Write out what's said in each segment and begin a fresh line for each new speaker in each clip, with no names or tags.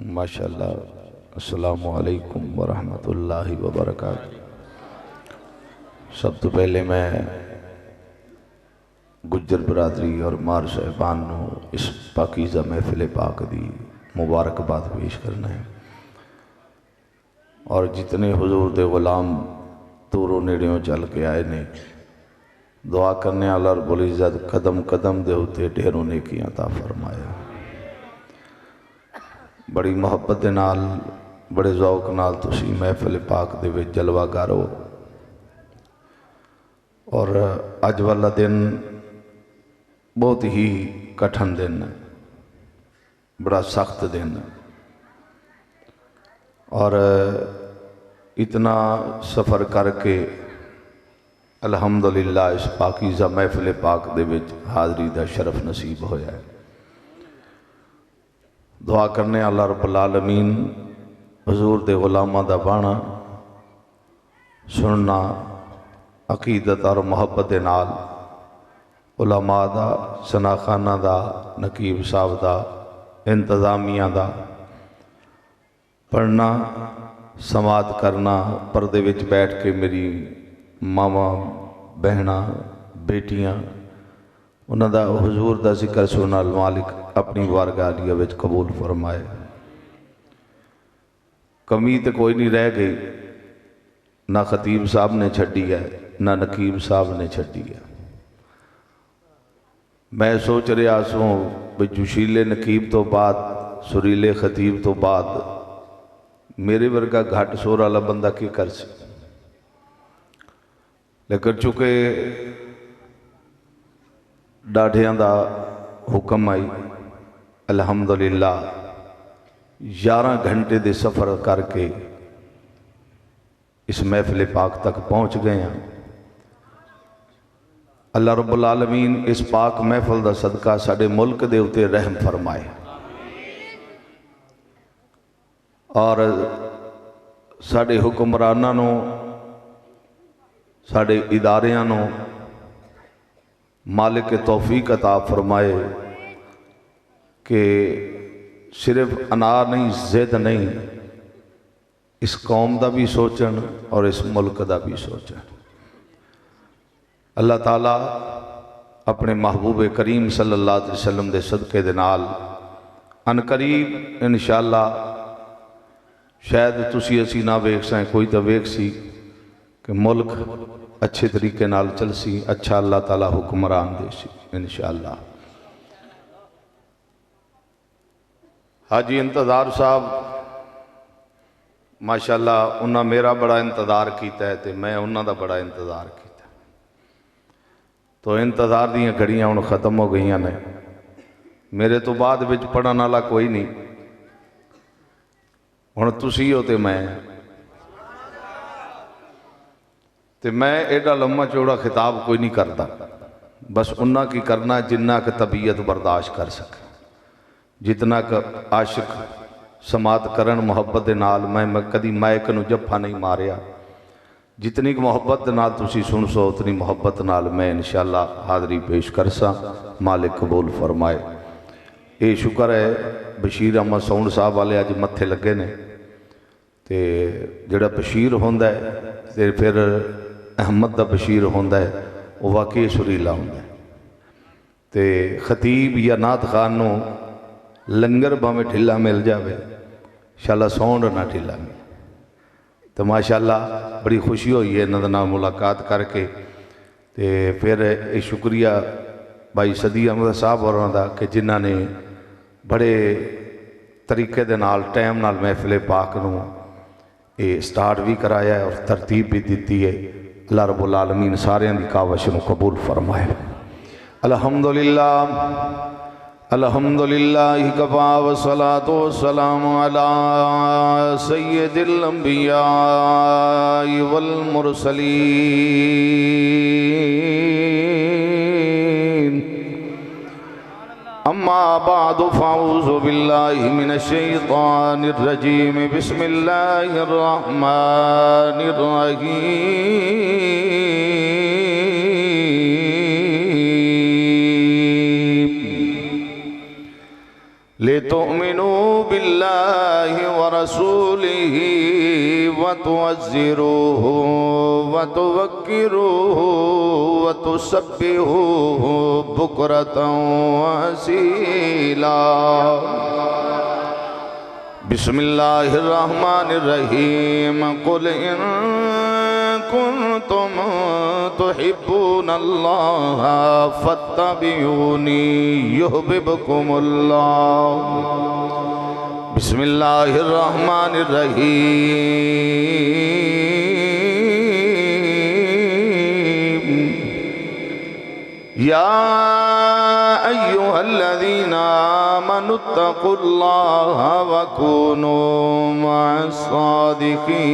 माशाअल्लाह। अस्सलामु अलैकुम वरहमतुल्लाहि वबरकातुहू। सब तो पहले मैं गुज्जर बरादरी और मार साहिबान नू इस पाकीज़ा महफिल पाक दी मुबारकबाद पेश करना है। और जितने हुजूर दे गुलाम दूरों नेड़ियों चल के आए ने, दुआ करने वाला रब्बुल इज़्ज़त कदम कदम दे उत्ते ढेरों नेकियां अता फरमाए। बड़ी मुहब्बत दे नाल बड़े ज़ौक नाल तुसी महफिल पाक दे विच जलवागर हो। और अज वाला दिन बहुत ही कठिन दिन है, बड़ा सख्त दिन है। और इतना सफ़र करके अल्हम्दुलिल्लाह इस पाकीज़ा महफिल पाक दे विच हाज़री दा शरफ नसीब होया है। दुआ करने अल्लाह रब्बुल आलमीन हुजूर दे गुलामां दा बाणा सुनना अकीदत और मुहब्बत दे नाल उलमा दा, सनाखाना दा, नकीब साहब दा, इंतज़ामिया दा पढ़ना, समात करना, पर्दे विच बैठ के मेरी मावा बहना बेटियां उन्हां दा हुजूर दा जिक्र सुनना मालिक अपनी वारगाह विच कबूल फरमाए। कमी तो कोई नहीं रह गई, ना खतीब साहब ने छड़ी है, ना नकीब साहब ने छड़ी है। मैं सोच रहा सो भी जोशीले नकीब तो बाद, सुरीले खतीब तो बाद मेरे वर्गा घट सोर वाला बंदा की कर सी। लेकिन चूंकि डाढ़ियां दा हुक्म आई, अल्हम्दुलिल्लाह 11 घंटे दे सफ़र करके इस महफिल पाक तक पहुँच गए हैं। अल्लाह रब्बुल आलमीन इस पाक महफिल दा सदका साडे मुल्क दे उत्ते रहम फरमाए और साडे हुक्मरानां नूं, साडे इदारियां नूं मालिक तौफीक अता फरमाए कि सिर्फ अना नहीं, जिद नहीं, इस कौम का भी सोचन और इस मुल्क का भी सोचन। अल्लाह ताला अपने महबूब करीम सल्लल्लाहु अलैहि वसल्लम के सदके दे नाल अनकरीब इंशाअल्लाह शायद तुसी असी ना वेख सकें, कोई तो वेख सी कि मुल्क अच्छे तरीके नाल चल सी, अच्छा अल्लाह ताला हुक्मरान दे सी इंशाअल्लाह। हाजी इंतज़ार साहब माशाअल्लाह उन्हें मेरा बड़ा इंतज़ार किया है तो मैं उन्हों का बड़ा इंतज़ार किया। तो इंतज़ार दीयां घड़ियां हुण खत्म हो गई ने। मेरे तो बाद विच पढ़न वाला कोई नहीं, हुण तुसी हो तो मैं एडा लम्मा चौड़ा खिताब कोई नहीं करता, बस उन्ना की करना जिन्ना क तबीयत बर्दाश्त कर सके, जितना क आशिक समात करन मुहब्बत दे नाल। मैं कदी माइक नूं जफ्फा नहीं मारिया, जितनी मुहब्बत नाल तुसी सुन सो उतनी मुहब्बत नाल मैं इंशाअल्लाह हाज़री पेश कर सा। मालिक कबूल फरमाए। ये शुक्र है बशीर अहमद सौंड साहब वाले अज मत्थे लगे ने, तो जोड़ा बशीर होंदा है तो फिर अहमद दा बशीर होंदा है, वो वाकई सुरीला होंदा है। तो खतीब या नात खान नूं लंगर भावें ढिला मिल जाए, शाला सौंड ना ढिला मिले। तो माशाअल्लाह बड़ी खुशी हुई है इन्होंने नाल मुलाकात करके। तो फिर ये शुक्रिया भाई सदी अहमद साहब और कि जिन्हों ने बड़े तरीके दे नाल टाइम नाल महफिल पाक नूं ये स्टार्ट भी कराया है और तरतीब भी दी है। अल्लाह रब्बुल आलमीन सारियां दी कावश नूं कबूल फरमाए। अल्हम्दुलिल्लाह अल्हम्दुलिल्लाह कफ़ा व सलातो वस्सलामु अला सय्यिदिल अंबिया वल मुरसलीन। अम्मा बादु फ़अऊज़ु बिल्लाहि मिनश शैतानिर रजीम। बिस्मिल्लाहिर रहमानिर रहीम। लितुमिनू बिल्लाहि व रसूलिही व तुअज्जिरूहु व तुवक्किरूहु व तुसब्बिहूहु बुक्रतन व असीला। बिस्मिल्लाहिर्रहमानिर्रहीम। कुल इन कुन्तुम तुहिब्बूनल्लाह फत्तबिऊनी युहब्बिबकुमुल्लाह। बिस्मिल्लाहिर्रहमानिर्रहीम। या अय्युहल्लज़ीना आमनुत्तकुल्लाह व कूनू मअस्सादिकीन।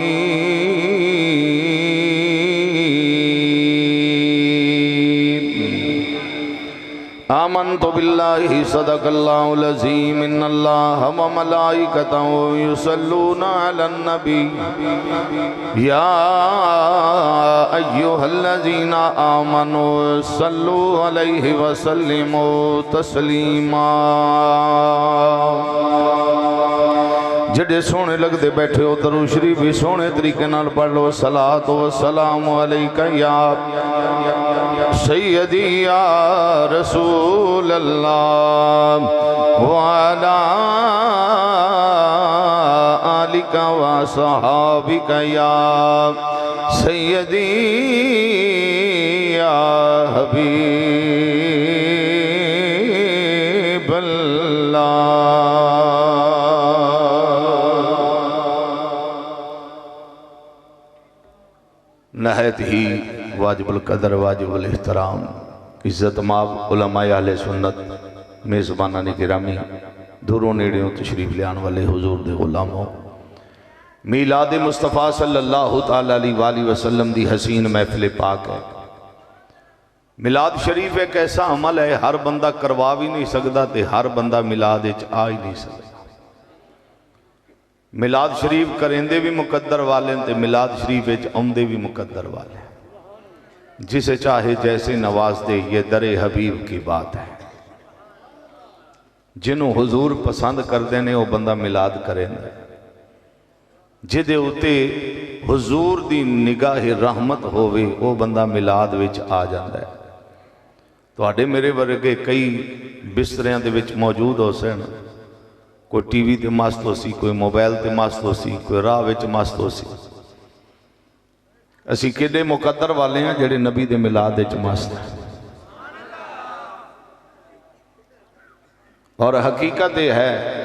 आमन्तु बिल्लाहि सदक़ल्लाहुल अज़ीम। इन्नल्लाह व मलाइकतहु युसल्लूना अलन नबी। या अय्युहल्लज़ीना आमनू सल्लू अलैहि व सल्लिमू तस्लीमा। जिहड़े सोहने लगदे बैठे हो दरूद शरीफ भी सोहने तरीके नाल पढ़ लो। सलात व सलाम अलैका या सैयदी या रसूल अल्लाह व अला आलिका व सहाबिका या सैयदी या हबीब नहायत ही वाजिबुल कदर वाजिबुल एहतराम इज़्ज़त माब उलमाए अहले सुन्नत मेज़बाना ने गिरामी दूरों नेड़ियों तशरीफ लियान वाले हुजूर दे गुलामों, मीलाद मुस्तफ़ा सल्लल्लाहु तआला अलैहि वसल्लम दी हसीन महफिल पाक है। मिलाद शरीफ एक ऐसा अमल है हर बंदा करवा भी नहीं सकता तो हर बंदा मिलाद विच आ ही नहीं सकता। मिलाद शरीफ करेंदे भी मुकद्दर वाले ते मिलाद शरीफ विच आउंदे भी मुकद्दर वाले। जिसे चाहे जैसे नवाज दे ये दरे हबीब की बात है। जिन्हों हुजूर पसंद करते ने वो बंदा मिलाद करे। जिदे उते हुजूर दी निगाह रहमत होवे वो बंदा मिलाद विच आ जाता है। तुहाडे मेरे वर्गे कई बिस्तरियां दे विच मौजूद हो सन। कोई टीवी ते मस्त हो सी, कोई मोबाइल ते मस्त हो सी, कोई राह विच मस्त हो सी। असी किडे मुकद्दर वाले हैं जेडे नबी दे मिलाद विच मस्त हैं। और हकीकत यह है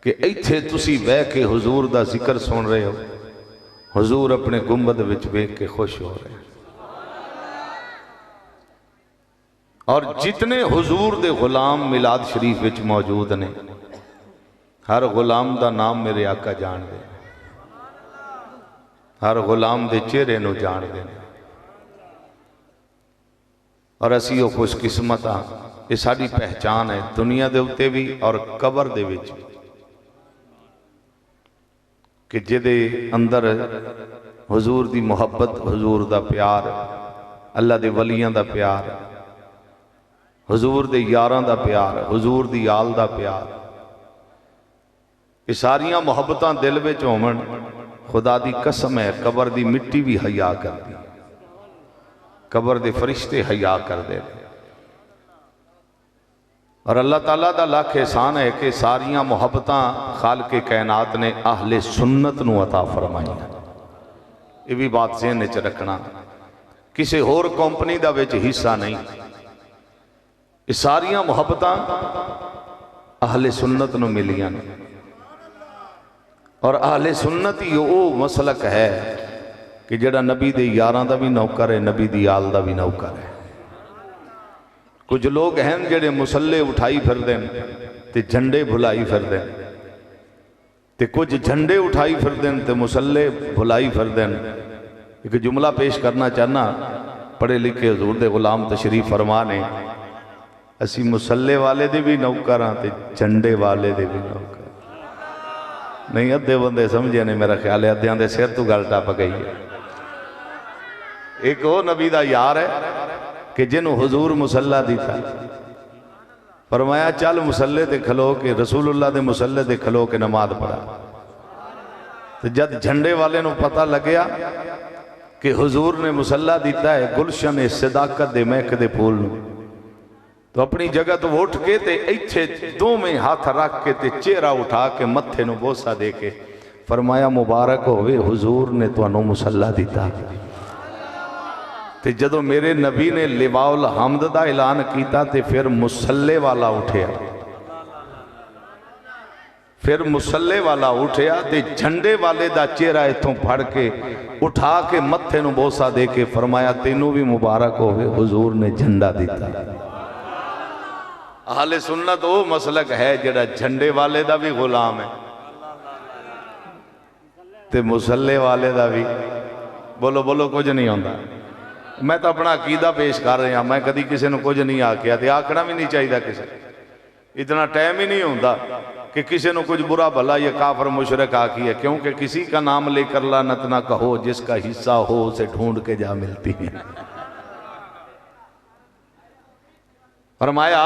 कि इत्थे तुसी बह के हुजूर दा जिक्र सुन रहे हो, हुजूर अपने गुंबद विच वेख के खुश हो रहे हैं। और जितने हुजूर दे गुलाम मिलाद शरीफ विच मौजूद ने हर गुलाम दा नाम मेरे आका जानदे, हर गुलाम दे चेहरे नूं जानदे ने। और असी वो खुशकिस्मत हाँ, ये साडी पहचान है दुनिया दे उत्ते भी और कबर दे विच भी कि जिहदे अंदर हुजूर दी मुहब्बत, हुजूर दा प्यार, अल्लाह दे वलियां दा प्यार, हुजूर दे यारां दा प्यार, हुजूर दी आल दा प्यार, ये सारियां मुहब्बतां दिल विच होवन। खुदा दी कसम है कबर दी मिट्टी भी हया करदी, कबर दे फरिश्ते हया करदे। और अल्लाह ताला दा लाख एहसान है कि सारियां मुहब्बतां खालिक कायनात ने अहले सुन्नत नूं अता फरमाईयां। ये भी बात ज़हन विच रखना, किसी होर कंपनी दा विच हिस्सा नहीं। ये सारियां मुहब्बतां अहले सुन्नत नूं मिलियां ने। और अहले सुन्नत ही वो मसलक है कि जिहड़ा नबी दे यारां दा भी नौकर है, नबी दी आल दा भी नौकर है। कुछ लोग हैं जिहड़े मुसल्ले उठाई फिरदे ते झंडे भुलाई फिरदे, ते कुछ झंडे उठाई फिरदे ते मुसल्ले भुलाई फिरदे। एक जुमला पेश करना चाहना, पढ़े लिखे हुजूर दे गुलाम तशरीफ फरमा ने, असी मुसल्ले वाले दे भी नौकर हाँ ते झंडे वाले दे भी नौकर नहीं। अद्धे बंदे समझे ने, मेरा ख्याल है अद्धियां दे सिर तो गल टप गई है। एक वो नबी दा यार है कि जिन्हों हुजूर मुसल्ला दिता, फरमाया चल मुसल्ले ते खलो के रसूलुल्लाह दे मुसल्ले ते खलो के नमाज पढ़ा। तो जब झंडे वाले नूं पता लग्या कि हुजूर ने मुसल्ला दिता है गुलशन ए सदाकत दे महकदे फूल नूं, तो अपनी जगह तो उठ के ते इत्थे दोवें हाथ रख के ते चेहरा उठा के मत्थे नूं बोसा दे के फरमाया मुबारक होवे हुजूर ने तुहानूं मुसल्ला दिता। ते जदों मेरे नबी ने लिवाउल हमद दा ऐलान किया तो फिर मुसल्ले वाला उठिया, फिर मुसल्ले वाला उठिया ते झंडे वाले दा चेहरा इथों फड़ के उठा के मत्थे नूं बोसा दे के फरमाया तेनों भी मुबारक होवे हुजूर ने झंडा दिता। हाले सुन्नत वो मसलक है जिहड़ा झंडे वाले दा भी गुलाम है ते मुसल्ले वाले दा भी। बोलो बोलो कुछ नहीं होंदा। मैं तो अपना अकीदा पेश कर रहा, मैं कभी किसी को कुछ नहीं आख्या तो आखना भी नहीं चाहिए। किसी इतना टाइम ही नहीं होता कि किसी को कुछ बुरा भला या काफर मुशरक आखिए, क्योंकि किसी का नाम लेकर लानत ना कहो, जिसका हिस्सा हो उसे ढूंढ के जा मिलती है। फरमाया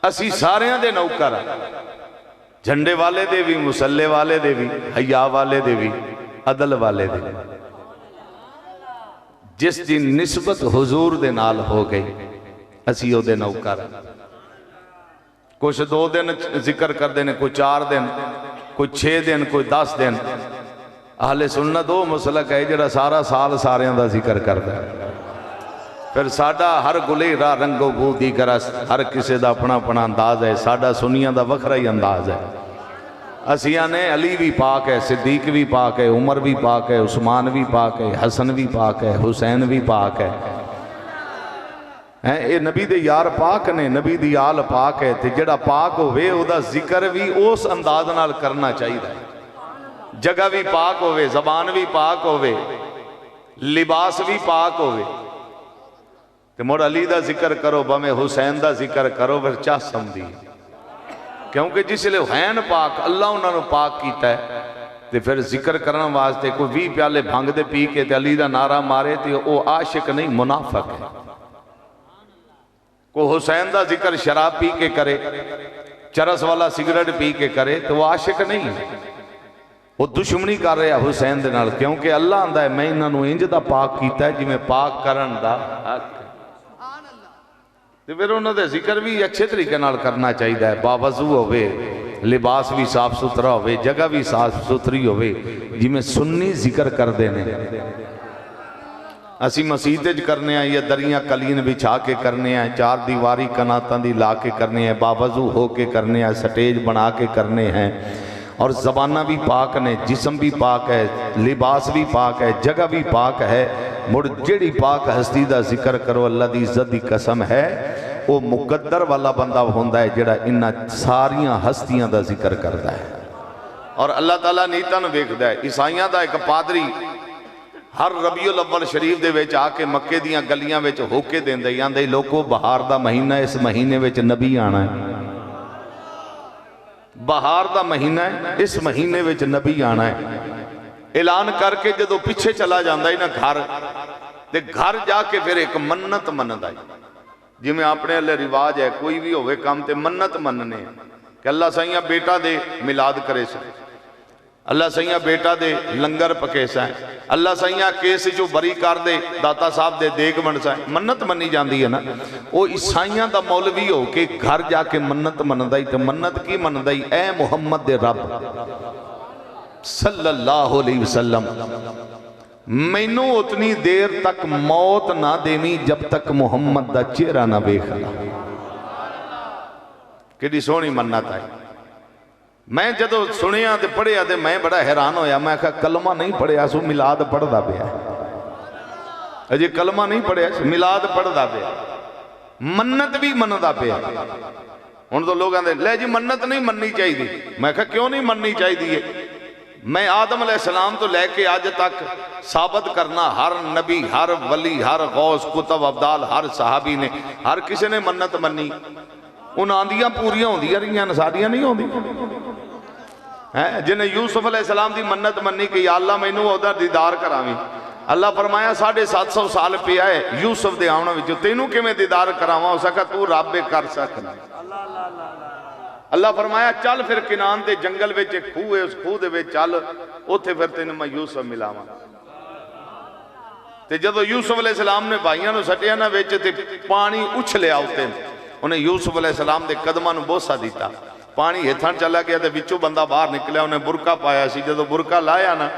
असी सारियां दे नौकर, झंडे वाले दे भी, मुसल्ले वाले दे भी, हया वाले दे भी, अदल वाले दे भी। जिस दिन निस्बत हुजूर दे नाल हो गई असी ओदे नौकर। कुछ 2 दिन जिक्र करते हैं, कोई 4 दिन, कोई 6 दिन, कोई 10 दिन। अहले सुन्नत वो मसलक है जिहड़ा सारा साल सारियां दा जिक्र करता है। फिर साडा हर गुलेरा रंगो बू दी गरस, हर किसी का अपना अपना अंदाज है। साडा सुनिया का वखरा ही अंदाज है। असिया ने अली भी पाक है, सिद्दीक भी पाक है, उमर भी पाक है, उस्मान भी पाक है, हसन भी पाक है, हुसैन भी पाक है। ये नबी दे यार पाक ने, नबी दी आल पाक है। तो जिहड़ा पाक होवे उहदा जिक्र भी उस अंदाज नाल करना चाहिए। जगह भी पाक होवे, जबान भी पाक होवे, लिबास भी पाक होवे। तो मुड़ अली का जिक्र करो, भावें हुसैन का जिक्र करो, फिर चाह समझी। क्योंकि जिसले हैन पाक, अल्लाह उन्होंने पाक किया है, तो फिर जिक्र करने वास्ते कोई 20 प्याले भंग दे पी के ते अली का नारा मारे तो वह आशिक नहीं, मुनाफक है। कोई हुसैन का जिक्र शराब पी के करे, चरस वाला सिगरेट पी के करे, तो वह आशिक नहीं है, वो दुश्मनी कर रहा हुसैन दे नाल। क्योंकि अल्लाह आंदा है मैं इन्होंने इंज दा पाक किया जिमें पाक करन दा हक। तो फिर उन्होंने जिक्र भी अच्छे तरीके नाल करना चाहिए है। बावजू होवे, लिबास भी साफ सुथरा होवे, जगह भी साफ सुथरी होवे, जिमें सुन्नी जिक्र करते हैं। असी मसीत करने या दरियां कलीन बिछा के करने, 4 दीवारी कनातां दी ला के करने, बावजू हो के करने, स्टेज बना के करने हैं। और ज़बाना भी पाक ने, जिस्म भी पाक है, लिबास भी पाक है, जगह भी पाक है। मुड़ जिहड़ी पाक हस्ती का जिक्र करो, अल्लाह की इज्जत की कसम है, वो मुकद्दर वाला बंदा होंदा है जिहड़ा इन्हां सारियां हस्तियां का जिक्र करता है। और अल्लाह ताला नीतां वेखदा है। ईसाइयां दा एक पादरी हर रबीउल अव्वल शरीफ दे विच आके मक्के दियां गलियां विच होके देंदे, आंदे लोको बहार दा महीना, इस महीने विच नबी आना है। बहार दा महीना है, इस महीने विच नबी आना है। ऐलान करके जदों पिछे चला जाता है ना घर, ते घर जाके फिर एक मन्नत मनदा है। जिवें अपने अल्ले रिवाज है, कोई भी होवे काम ते मन्नत मनने कि अल्लाह सैया बेटा दे मिलाद करे सा, अल्लाह सैया बेटा दे लंगर पके सा, अल्लाह सैया केस चो बरी कर दे, दाता साहब दे देग बन सा। मन्नत मनी जाती है ना। वो ईसाइयां दा मौलवी हो के घर जाके मन्नत मनदा ही। तो मन्नत की मनदा ही, ऐ मुहम्मद दे रब सल्लल्लाहु अलैहि वसल्लम, मैनू उतनी देर तक मौत ना देवी जब तक मुहम्मद दा चेहरा ना वेख ला। कितनी सोहनी मन्नत है। मैं जदों सुनिया तो पढ़िया तो मैं बड़ा हैरान होया। मैं आखा कलमा नहीं पढ़िया सो मिलाद पढ़ता पाया, अजे कलमा नहीं पढ़िया मिलाद पढ़ता पाया, मन्नत भी मनता पाया। हुण तो लोग आंदे ले जी मन्नत नहीं मननी चाहिए। मैं आखा क्यों नहीं मननी चाहिए? मैं आदम अलैहिस्सलाम तो लैके अज तक साबित करना, हर नबी, हर वली, हर गौस, कुतब, अब्दाल, हर सहाबी ने, हर किसी ने मन्नत मनी। उन्हां दियां पूरियां होंदियां रहियां, साडियां नहीं होंदी है। जिन्हें यूसुफ अलैहिस्सलाम की मन्नत मनी कि या अल्लाह मैनू ओहदा दीदार करावी, अल्लाह फरमाया 750 साल पिया है यूसुफ के आने में, तेनू किवें दीदार करावां, हो सका तू रब कर सकना। अल्लाह फरमाया चल फिर किनान के जंगल में एक खूह है, उस खूह दे विच चल, उत्थे फिर तेन मैं यूसुफ मिलावां। ते जदों यूसुफ अलैहिस्सलाम ने भाइयों को सटिया ना विच ते पानी उछलिया उत्ते, उन्हें यूसुफ अलैहिस्सलाम के कदमां नूं बोसा दिता, पानी हेठां चला गया तो विचों बंदा बाहर निकलिया, उन्हें बुरका पाया सी, जदों बुरका लाया ना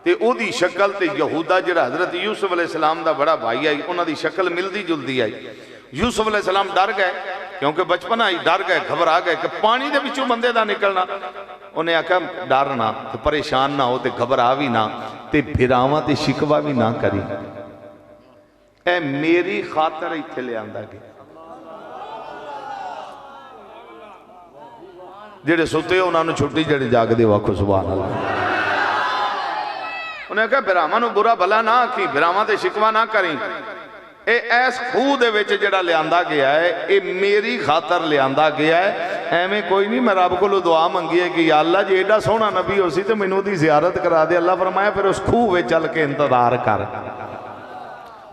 ते ओदी शक्ल ते यहूदा जिहड़ा हजरत यूसुफ अलैहिस्सलाम दा बड़ा भाई आई, उन्हां दी शक्ल मिलदी जुलदी आई। यूसुफ अलैहिस्सलाम डर गए, क्योंकि बचपन आई, डर गए, घबरा गए कि पानी दे विचों बंदे दा निकलना। उन्हें आख्या डर ना, ते परेशान ना हो, ते घबरा भी ना, ते फिरावां ते शिकवा भी ना करी, ए मेरी खातर इत्थे लिआंदा गया। जेड़े सुते उन्होंने छुट्टी, जेड़े जागदे वाखो सुभान अल्लाह। उन्हें कहा बिरावां नूं बुरा भला ना आखी, बिरावां ते शिकवा ना करी, इस खूह दे विच जिहड़ा लिआंदा गया है ये मेरी खातर लिआंदा गया है, एवें कोई नहीं। मैं रब कोलों दुआ मंगी है कि या अल्लाह जी एडा सोहना नबी हो सी ते मैनूं ओहदी ज़ियारत करा दे। अल्लाह फरमाया फिर उस खूह विच चल के इंतजार कर।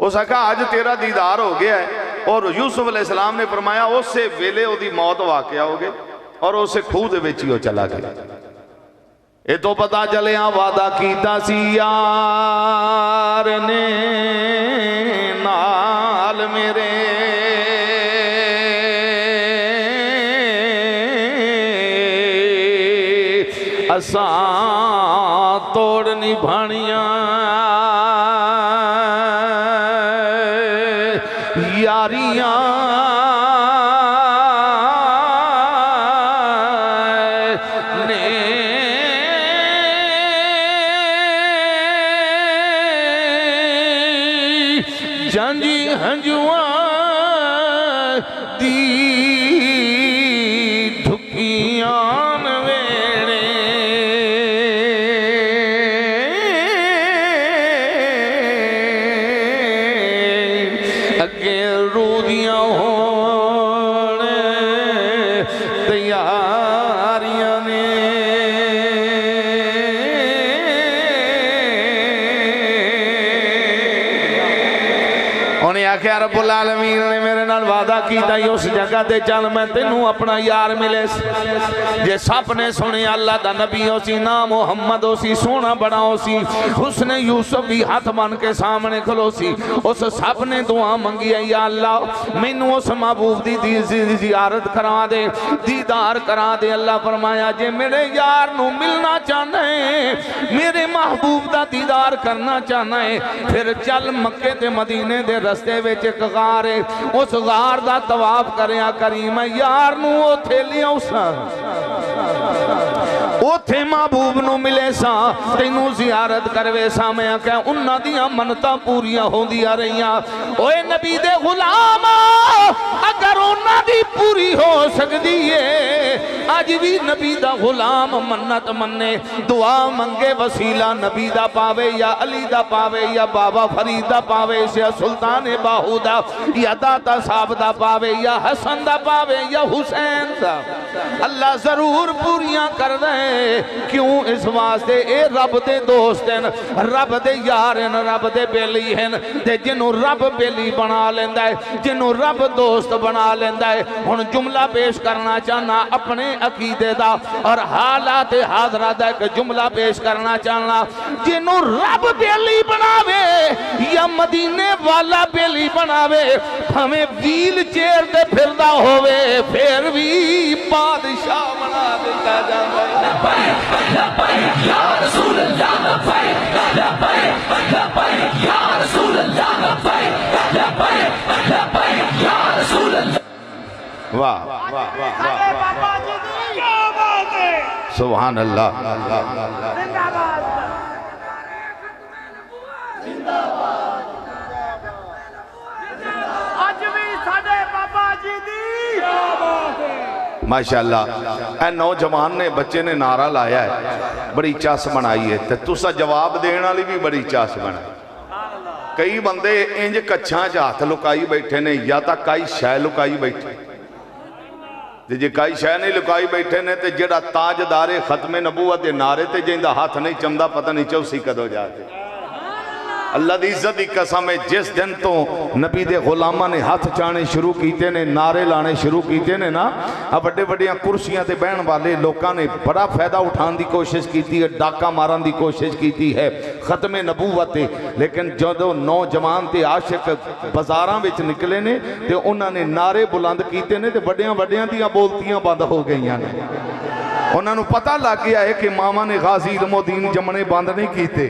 उस आखा अज तेरा दीदार हो गया है। और यूसुफ अलैहिस्सलाम ने फरमाया उस वेले ओहदी मौत वाक़या हो गई और उस खूह दे विच ही वो चला गया। ये तो पता चलिया वादा कीता सी यार ने नाल मेरे, असां तोड़ निभाणियां यारियां जांजी हंजुआ दी ढुकियां वेणे, अगे रूदियां होण तैयारियां ने, उन्हें आख्या रब्बुल आलमीन ने मेरे नाल वादा कीता उस जगह ते चल मैं तेनू अपना यार मिले। जे सप ने सुने अल्लाह दा नबी हो सी, ना मुहम्मद हो सी, सोना बड़ा हो सी, हुस्ने यूसुफ भी हाथ बन के सामने खलो सी। उस सप ने दुआ मंगी है या अल्लाह मैनू उस महबूब दी ज़ियारत करा दे, दीदार करा दे। अल्लाह फरमाया जे मेरे यार नू मिलना चाहना है, मेरे महबूब दा दीदार करना चाहना है, फिर चल मक्के ते मदीने दे रस्ते विच एक गार है, उस गार दा तवाफ करया करी। मैं यार नू ओथे लियाऊं सा, ओथे महबूब नू मिले सा, तेनू ज़ियारत करवे सा। मैं आख्या उन्हां दियां मन्नतां पूरियां होंदियां रहियां। ओए नबी दे गुलाम अगर उन्हां दी पूरी हो सकदी है, अज भी नबी दा गुलाम मन्नत मन्ने, दुआ मंगे, वसीला नबी दा पावे या अली दा पावे या बाबा फरीद दा पावे या सुल्तान बाहू दा या दाता साहब दा पावे या हसन दा पावे या हुसैन दा, अल्लाह जरूर पूरियां कर दे। क्यों? इस वास्ते ए रब दे दोस्त हैं, रब दे यार हैं, रब दे बेली हैं। ते जिन्हों रब बेली बना लेंदा है, जिन्हों रब दोस्त बना लेंदा है। हुण जुमला पेश करना चाहना अपने अकीदे दा और हालात हाजरा दा एक जुमला पेश करना चाहना। जिन्हों रब बेली बनावे या मदीने वाला बेली बनावे, हमें व्हील चेयर ते फिरदा होवे, फिर भी बादशाह बना दिता जाता है। या रसूल अल्लाह, या रसूल अल्लाह, या रसूल अल्लाह। वाह वाह वाह वाह, सुभान अल्लाह। माशाअल्लाह नौजवान ने बच्चे ने नारा लाया है, बड़ी चस बनाई है, तो तुसा जवाब देने वाली भी बड़ी चस बनाई। कई बंदे इंज कच्छां च हाथ लुकाई बैठे ने या तो कई शै लुकाई बैठे, जे कई शै नहीं लुकाई बैठे ने तो जेड़ा ताजदारे खत्मे नबूवत के नारे ते जिंदा हाथ नहीं चमदा, पता नहीं चौसी कदों जाके अल्लाह दी इज्जत की कसम है, जिस दिन तो नबी दे गुलामां ने हाथ चाने शुरू कीते ने, नारे लाने शुरू कीते ने ना, बड़े बड़िया कुर्सियां ते बहन वाले लोगों ने बड़ा फायदा उठाने की कोशिश की है, डाका मारन की कोशिश की है खत्मे नबूवत। लेकिन जो नौजवान ते आशिक बाजारां विच निकले ने ते उन्होंने नारे बुलंद कीते ने ते वड्डियां वड्डियां दियां बोलतियां बंद हो गई ने। उन्होंने पता लग गया है कि मामा ने गाजी इल्मुद्दीन जमने बंद नहीं किए,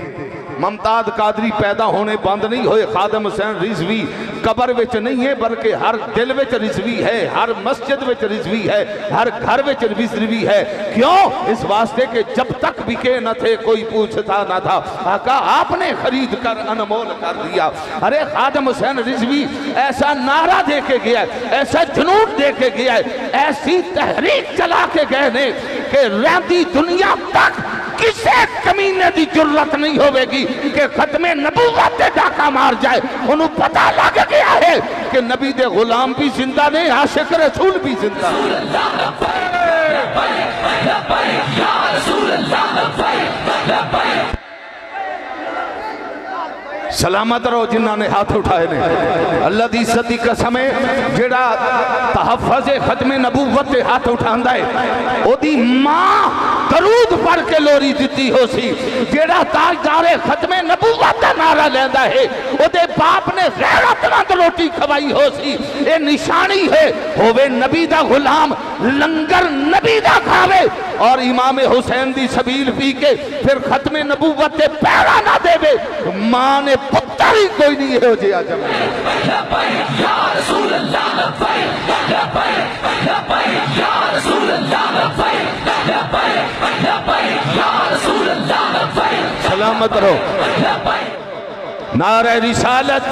मुमताज कादरी पैदा होने बंद नहीं होए, खादम हुसैन रिजवी कबर विच नहीं है बल्कि हर दिल विच रिजवी है, हर मस्जिद विच रिजवी है, हर घर विच रिजवी है। क्यों? इस वास्ते कि जब तक बिके न थे कोई पूछता न था, आका आपने खरीद कर अनमोल कर दिया। अरे खादम हुसैन रिजवी ऐसा नारा दे के गया, ऐसा जुनून दे के गया, ऐसी तहरीक चला के गए ने कि रहती दुनिया तक किसी कमीने की जरूरत नहीं होगी कि खत्मे नबूवत पे डाका मार जाए। उन्हें पता लग गया है कि नबी दे गुलाम भी जिंदा ने, आशिक रसूल भी जिंदा। सलामत रहो जिन्होंने हाथ उठाए ने। अल्लाह दी इज्जत दी कसम है, जेड़ा तहफ़्फ़ुज़ खत्मे नबूवत ते हाथ उठांदा है ओदी मां दरूद पढ़ के लोरी दिती हो सी। जेड़ा ताजदारे खत्मे नबूवत दा नारा लेंदा है ओदे बाप ने गैरतमंद रोटी खवाई हो सी। ये निशानी है होवे नबी दा गुलाम लंगर नबी दा खावे और इमाम हुसैन दी सबील पी के फिर खत्मे नबूवत ते पैरा ना देवे। मां ने पुत्र ही कोई नहीं हो जिया सलामत रहो। नारे रिसालत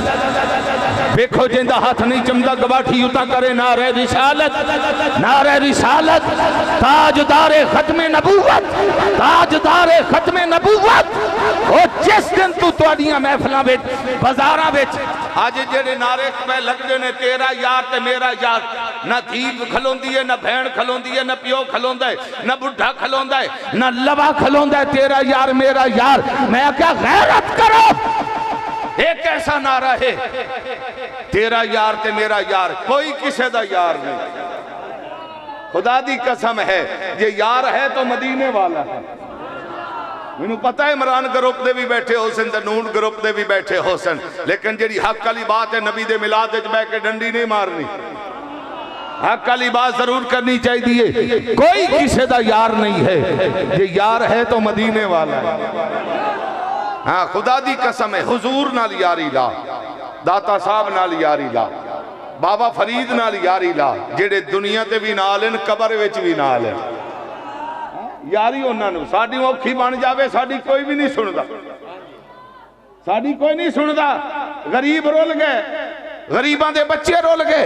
देखो जिंदा हाथ नहीं चमदा गवाठी उता करे। नारे रिसालत, नारे रिसालत, ताजदारे खत्मे नबूवत, ताजदारे खत्मे नबूवत। और जिस दिन तू तुहाडियां महफिलां विच बाजारां विच अज जेड़े नारे पे लगदे ने तेरा यार ते मेरा यार, ना धी खलोंदी है, ना भैन खलोंदी है, ना प्यो खलोंदा है, ना बुढ़ा खलोंदा है, ना लवा खलोंदा है, तेरा यार मेरा यार। मैं क्या गैरत करो, एक ऐसा नारा है तेरा यार ते मेरा यार, कोई किसी दा यार नहीं। खुदा दी कसम है ये यार है तो मदीने वाला है। मैनू पता है इमरान ग्रुप दे भी बैठे हो सन, नून ग्रुप दे भी बैठे हो सन, लेकिन जी हक वाली बात है नबी दे मिलाद विच बैठ के डंडी नहीं मारनी। हक वाली बात जरूर करनी चाहिए। कोई किसी दा यार नहीं है, ये यार है तो मदीने वाला है। हाँ खुदा दी कसम है, हुजूर नाल यारी ला, दाता साहब नाल यारी ला, बाबा फरीद नाल यारी ला, जेड़े दुनिया ते भी नाल हैं कबर विच भी नाल है। यारी उन्होंने साडी औखी बन जावे साडी कोई भी नहीं सुनदा, साडी कोई नहीं सुनदा। गरीब रुल गए, गरीबां दे बच्चे रुल गए,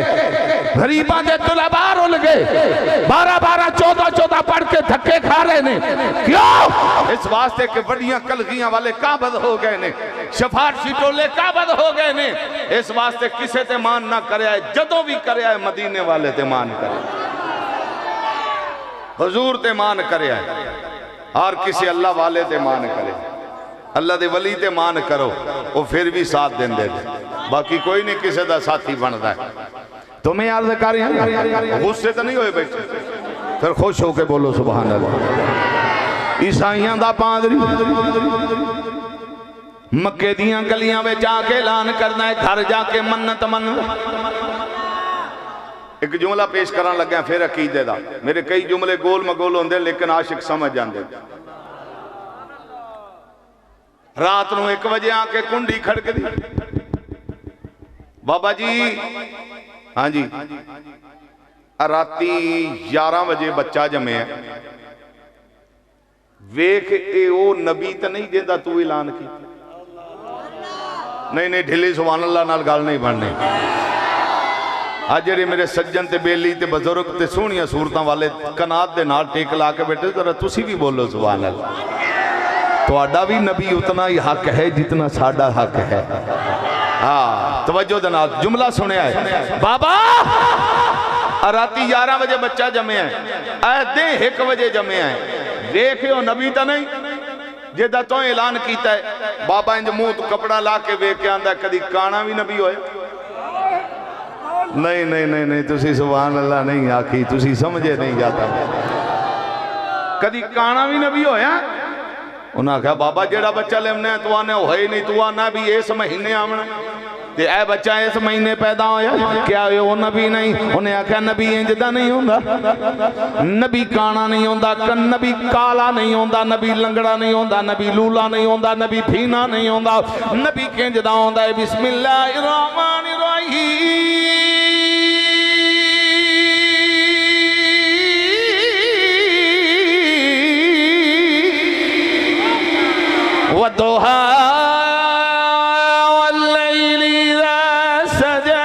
गरीबां दे तुलबा रुल गए, 12-12 14-14 पढ़ के धक्के खा रहे ने। क्यों? इस वास्ते के बड़ियां कलगियां वाले काबद हो गए ने, सिफारशी टोले काबद हो गए ने। इस वास्ते किसे ते मान ना करे, जदों भी करे मदीने वाले ते मान करे, हुजूर ते मान करे और किसी अल्लाह वाले ते मान करे। अल्लाह दे वली ते मान करो वो फिर भी साथ देंदे, बाकी कोई नहीं किसी का साथी बनता है। तुम्हें अर्ज कर गुस्से तो नहीं होए बैठे, फिर खुश होके बोलो सुभान अल्लाह। ईसाइयां दा पादरी मक्के दियां गलियां में जाके ऐलान करना है, घर जाके मन्नत मन। एक जुमला पेश करन लग्या फिर अकीदे दा। मेरे कई जुमले गोल मगोल होंदे लेकिन आशिक समझ जाते। रात नूं 1 बजे आके कुंडी खड़कदी, बाबा जी हाँ जी राती 11 बजे बच्चा जमे, वेख ए ओ नबी तो नहीं जिंदा तू ऐलान की। नहीं नहीं ढिली सुभान अल्लाह नाल गल नहीं बननी। आज जेडे मेरे सज्जन ते बेली ते बजुर्ग ते सोहणियां सूरतां वाले कनात दे नाल टेक ला के बैठे, जरा तुसी भी बोलो सुभान अल्लाह। तुहाडा भी नबी उतना ही हक है जितना साडा हक है। हाँ तवज्जो दे नाल जुमला सुनिया है। बाबा राती 11 बजे बच्चा जमे है, दे 1 बजे जमे है, देखियो नबी तो नहीं जेदा तो ऐलान किया है बाबा इंज मुंह तो कपड़ा ला के वेख के आंदा कदी काना भी नबी होया नहीं नहीं नहीं नहीं तुसी सुभान अल्लाह नहीं आखी तुसी समझे नहीं जाता कदी काना भी नबी होया उन्हें आख्या बाबा जेड़ा बच्चा लेमना है तू आने हो ही नहीं तू आना भी इस महीने आवना ते ए बच्चा इस महीने पैदा होया क्या वो नबी नहीं उन्हें आख्या नबी इंज दा नहीं होंदा नबी काना नहीं होंदा नबी काला नहीं होंदा नबी लंगड़ा नहीं होंदा नबी लूला नहीं होंदा नबी फीना नहीं होंदा नबी किंज दा होंदा है बिस्मिल्लाहिर्रहमानिर्रहीम वदुहा वल्लैलि इज़ा सजा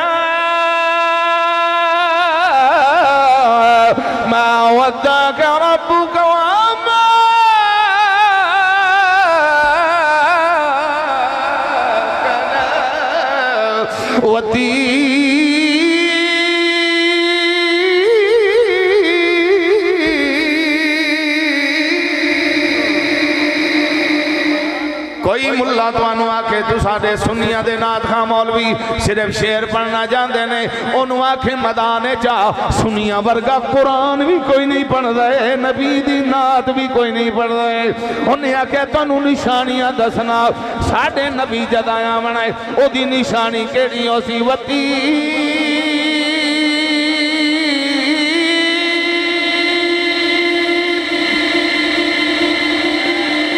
मा वद्दअक रब्बुक वमा कला कोई मुल्ला तुहानू आखे तू साडे सुन्नियां दे नात खां मौलवी सिर्फ शेर पढ़ना जानते ने उन्होंने आखे मैदान चा सुनिया वर्गा कुरान भी कोई नहीं पढ़ता है नबी दी नात भी कोई नहीं पढ़ता है उन्हें आख्या तुहानू निशानियां दसना साडे नबी जदाया बनाए ओदी निशानी केड़ी सी वती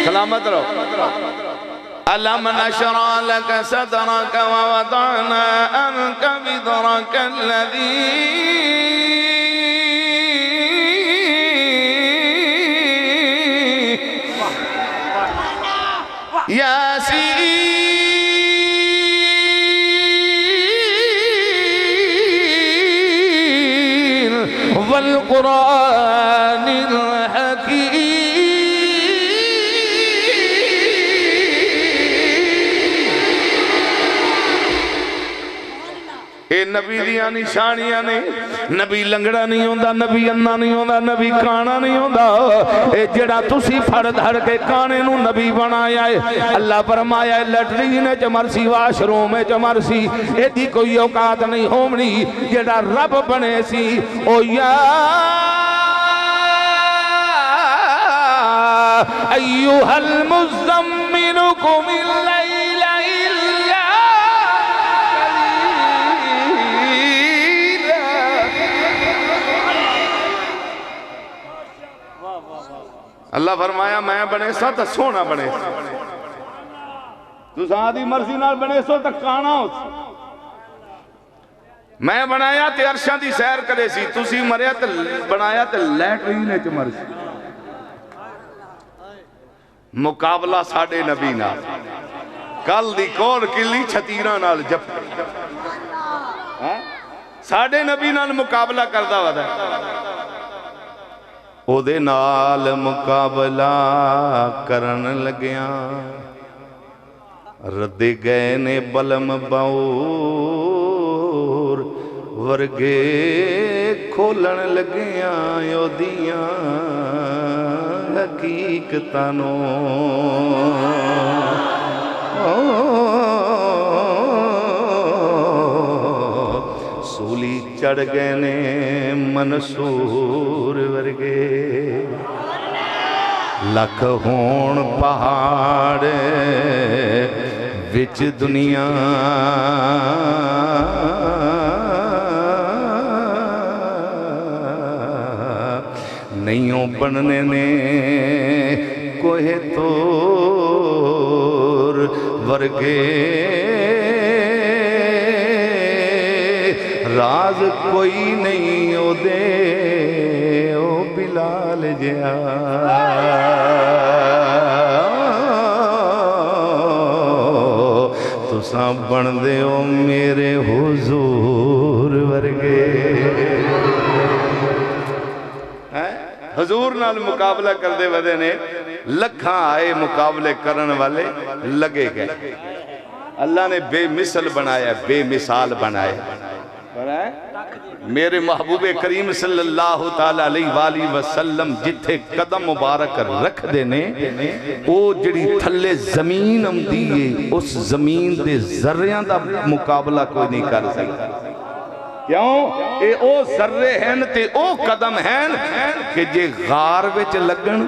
सलामत रहो अलम नशरा लक सदरक व वदअना अन्क विज़रक अल्लज़ी यासीन वल कुरानिल हकीम नबी दियां निशानियां ने नबी लंगड़ा नहीं होंदा नबी अन्ना नहीं होंदा नबी काना नहीं होंदा ए जेड़ा तुसी फड़ धड़ के काने नू नबी बनाया है अल्लाह फरमाया लैट्रीन च मरसी वाशरूम च मरसी एदी कोई औकात नहीं होमनी जेड़ा रब बने सी ओ या अय्युहल मुज़म्मिलु कुमिल लैला इल्ला अल्लाह फरमाया मैं बने सा तो सोना बने तुसां दी मर्जी नाल बने सो तो काना हो मैं बनाया ते अरशां दी सैर करे सी तुसी मरिया ते बनाया ते लैट्रीन च मर सी मुकाबला साडे नबी नाल कल दी कौन किली छतीरा नाल जप साडे नबी नाल मुकाबला करदा वदा ओदे नाल मुकाबला करन लग्या रद्दे गए ने बलम बाऊर वर्गे खोलन लग्या ओदियां हकीकतां नूं सूली चढ़ गए ने मनसूर वर्गे लख होण पहाड़ विच दुनिया नहीं बनने ने कोहे तोर वर्गे राज कोई नहीं ओदे ओ बिलाल जिया तुसां बनदे ओ मेरे हुजूर वर्गे हुजूर नाल मुकाबला करदे वदे ने लखां आए मुकाबले करन वाले लगे गए अल्लाह ने बेमिसल बनाया बेमिसाल बनाया मेरे महबूबे करीम सल्लल्लाहु ताला अलैहि वसल्लम जिथे कदम मुबारक रखते ने वो जिहड़ी थले जमीन आउंदी है उस जमीन दे जर्रियां दा मुकाबला कोई नहीं कर सकता। क्यों? ये ओ जर्रे हैं ते ओ कदम हैं कि जे गार विच लगन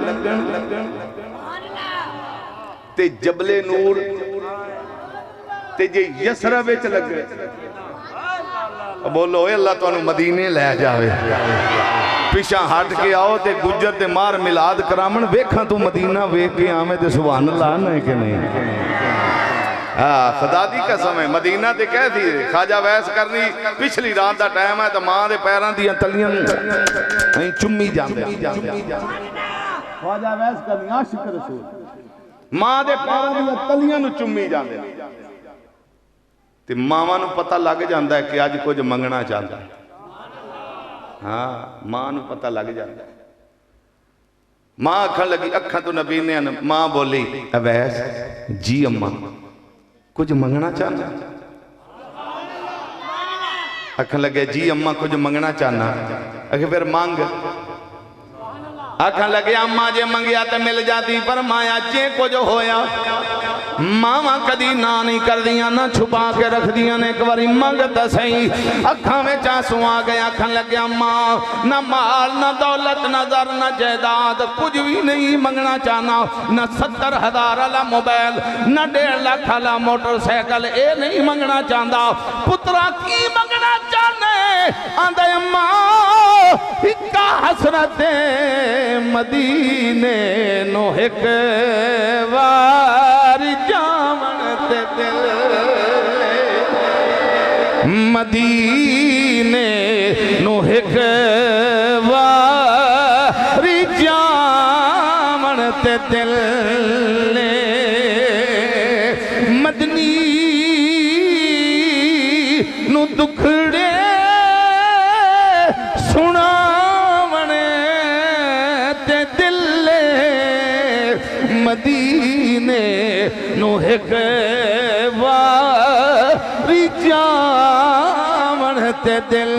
ते जबले नूर ते जे यसरा विच लगे बोलो अल्लाह तुहानू मदीने लै जावे। पिछा हट के आओ ते गुजर ते मार मिलाद करावन वेखा तू मदीना वेख के आवे ते सुभान अल्लाह नहीं कि नहीं। हाँ खुदा दी कसम है मदीना ते कह थी खाजा वैस करनी पिछली रात का टाइम है तो मां दे पैरां दी तलियां नहीं चुम्मी जांदे खाजा वैस करनी आशिक रसूल मां दे पैरां दी तलियां नु चुम्मी जांदे ते मावां नूं पता लग जाता है कि अज कुछ मंगना चाहता है। हाँ मां नूं पता लग जाता है। मां आखन लगी अखा तो नबीने मां बोली अवैस जी अम्मा कुछ मंगना चाहना। आखन लगे जी अम्मा कुछ मंगना चाहना। आखे फिर मंग। आखन लगे अम्मा जे मंगिया तो मिल जाती पर माया जे कुछ होया मावा कदी ना नहीं कर दिया ना छुपा के रख दिया ने एक बारी मंग तो सही। अखा में आंसू आ गए। आखन लगे मां ना माल ना दौलत ना दर ना जायदाद कुछ भी नहीं मंगना चाहना ना 70,000 वाला मोबाइल ना 1.5 लाख वाला मोटरसाइकिल ये नहीं मंगना चाहता। पुत्रा की मंगना चाहने आंदे अम्मा इक्का हसरत मदीने नो एक वारी जावन ते दिल मदीने नो एक वारी जावन ते दिल मदनी नु दुखड़े सुनावने ते दिल मदीने नु एक वारी जावन ते दिल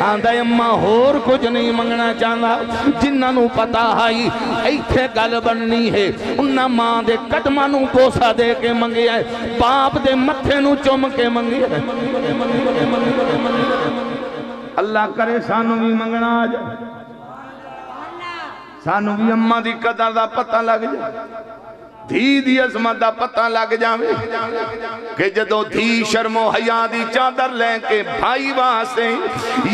आंदा अम्मा होर कुछ नहीं मंगना चाहता। जिन्होंने पता है इत्थे गल बननी है उन्हें मां दे कदमां नूं बोसा दे के मंगिया बाप दे मत्थे नूं चुम के मंगिया। अल्लाह करे सानू भी मंगना आ जाए सानू भी अम्मा दी कदर दा पता लग जाए धी दी अजमत दा पता लग जावे कि जदों धी शर्मो हया दी चादर लेके भाई वास्ते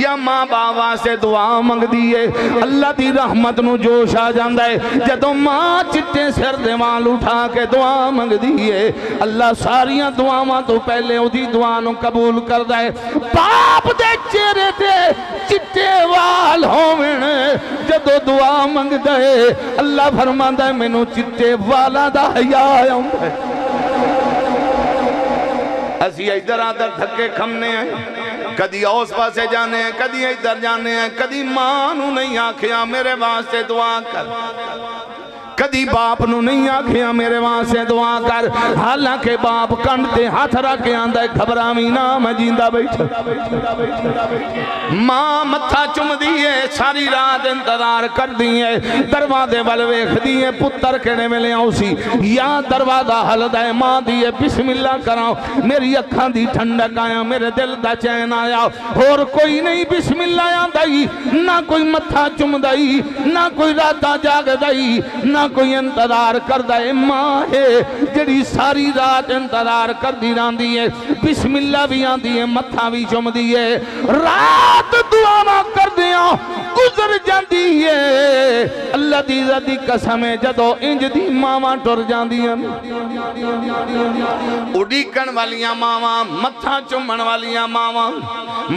या मां बाप वास्ते दुआ मंगदी है अल्लाह दी रहमत नूं जोश आ जांदा है। जदों मां चिट्टे सिर दे वाल उठा के दुआ मंगदी है अल्लाह सारियां दुआवां तो पहले उदी दुआ नूं कबूल करदा है। बाप दे चेहरे ते चिट्टे वाल होवन जदों दुआ मंगदा है अल्लाह फरमांदा है मैनूं चिट्टे वालां हया असी इधर आधर धक्के खमने हैं कदी उस पासे जाने हैं कदी इधर जाने हैं कदी मां नूं नहीं आखिया मेरे वास्ते दुआ कर कदी बाप नूं नहीं आखिया मेरे वास्ते दुआ कर। हालांकि बाप कंध ते हाथ रख के आंदा घबरावी ना मैं जींदा बैठा। मां मत्था चुमदी है सारी रात इंतजार करदी है दरवाजे वाल वेखदी है पुत्र किहड़े वेले आउसी या दरवाजा हलदा है मां दी है बिस्मिल्लाह करा मेरी अखां दी ठंडक आया मेरे दिल दा चैन आया। होर कोई नहीं बिस्मिल्लाह आंदा ही ना कोई मत्था चुमदा ही ना कोई रातां जागदा ही ना कोई इंतजार करदा है। मां है जिहड़ी सारी रात इंतजार करदी रहंदी है बिस्मिल्लाह भी आंदी है मत्था भी चुमदी है रात दुआवां करदियां गुजर जाती है। अल्लाह दी इज्जत दी कसम है जदों इंज दी मावां टुर जांदियां उड़ीकण वालियां मावां मत्था चुमण वालियां मावां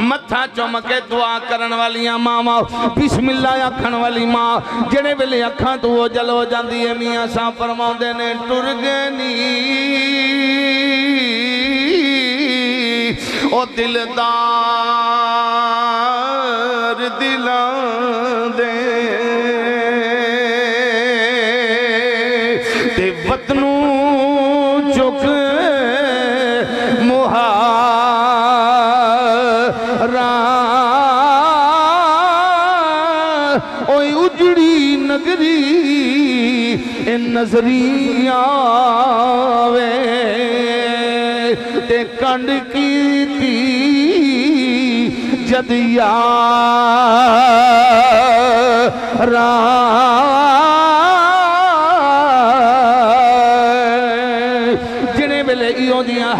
मत्था चुम के दुआ करन वालियां मावां बिस्मिल्लाह आखण वाली मां जेड़े वेले अखां तो ओझल हो जांदी है मियां साहब फरमाउंदे ने टुर गए नी ओ दिलदार दिलां दे ते वतनू चुक मुहार ओए उजड़ी नगरी ए नजरी आवे ते कंड कीती जद यारा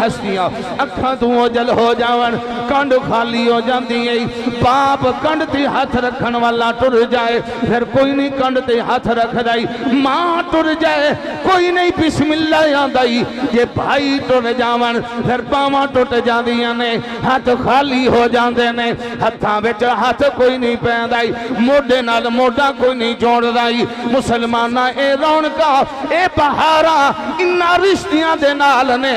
हस्तियां अखा तू ओझल हो जावन कंड खाली हो जाती है बाप कंड ते हाथ रखन वाला टुर जाए फिर कोई नहीं कंड ते हाथ रख दाई मां टुर जाए कोई नहीं बिस्मिल्लाह आंदाई जे भाई टुर जावन फिर बावां टुट जांदियां ने हाथ खाली हो जाते ने हत्थां विच हाथ कोई नहीं पैंदा मोढे नाल मोढा कोई नहीं जोड़दा मुसलमाना ए रौनकां ए बहारां इन्हां रिश्तियां दे नाल ने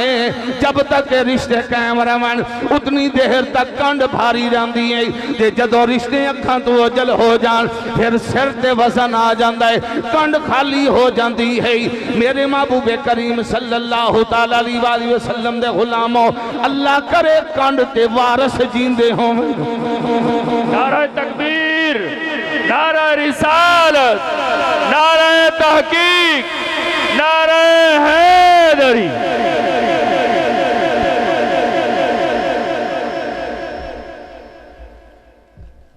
जब तक रिश्ते कायम रहन उतनी देर तक कंड भारी रहती है ते जदों रिश्ते अखां तो ओझल हो जान फिर सिर ते वजन आ जाता है कंड खाली हो जाती है मेरे महबूबे करीम सल्लल्लाहु तआला अलैहि वसल्लम दे गुलामों अल्लाह करे कंड ते वारिस जींदे हों
नारा तकबीर नारा रिसालत नारा तहकीक नारा हैदरी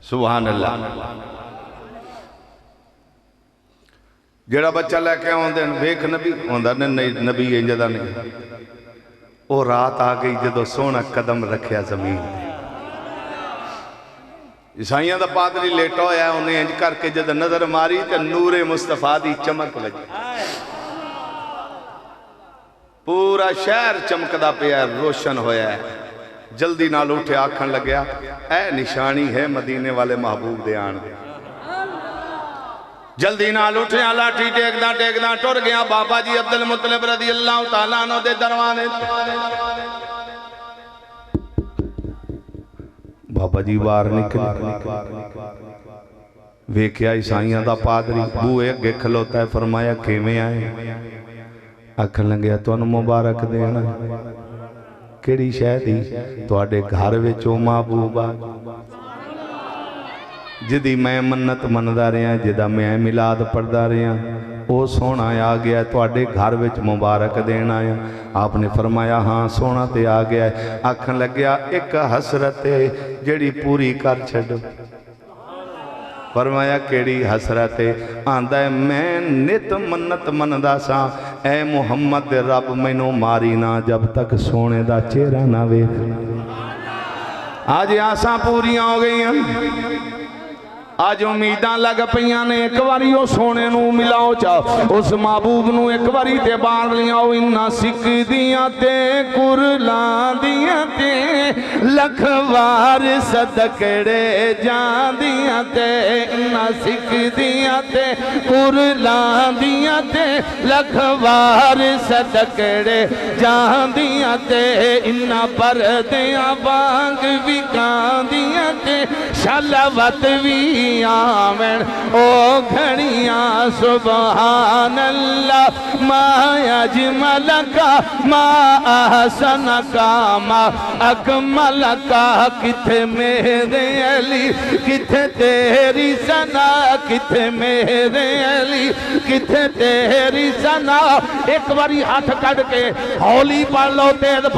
सुभान अल्लाह जेड़ा बच्चा लैके आउंदे वेख नबी आउंदा नहीं नबी इंज दा नहीं वो रात आ गई जदों सोहना कदम रखिया जमीन ईसाइयां दा पादरी लेटा होया उन्हें इंज करके जद नजर मारी ते नूरे मुस्तफा दी चमक लगी पूरा शहर चमकदा पिया रोशन होया जल्दी नाल उठे आखन लग्या ऐ निशानी है मदीने वाले महबूब दे आन दे जल्दी नाल उठे लाठी टेकदा टेकदा टुर गया बाबा जी अब्दुल मुत्तलिब रज़ी अल्लाह तआला अन्हु दे दरवाजे बाबा जी बाहर निकले वेख्या ईसाइयां दा पादरी बूहे अगे खलोता है फरमाया किवें आए आखन लग्या तुहानू मुबारक देना केड़ी शह दी तुहाडे घर विच ओ महबूब आ जिदी मैं मन्नत मनदा रहा जिदा मैं मिलाद पढ़दा रहा वो सोना आ गया तुहाडे घर विच मुबारक देना आया आपने फरमाया हाँ सोना ते आ गया आखन लग्या एक हसरत जिहड़ी पूरी कर छड्डो फरमाया केड़ी हसरत आंदा है मैं नित मन्नत मनदा सा ऐ मुहम्मद दे रब मैनू मारी ना जब तक सोने दा चेहरा ना वेख आज आसां पूरियां हो गई आज उम्मीदां लग पईयां ने एक बारी वो सोने नू मिलाओ चा उस महबूब नू एक बारी ते बाण लियाओ इन्ना सिख दियां ते कुरलां दियां ते लख वार सदकड़े जांदियां ते इन्ना सिख दियां ते कुरलां दियां ते लख वार सदकड़े जांदियां ते इन्ना परदियां वांग विकांदियां ते शलवत भी आवन ओ घड़िया सुभान अल्लाह मा अजमल का मा अहसन का मा अकमल का किथे मेरे अली किथे तेरी सना किथे मेरे अली किथे तेरी सना एक बारी हाथ कट के हौली पढ़ लो तेज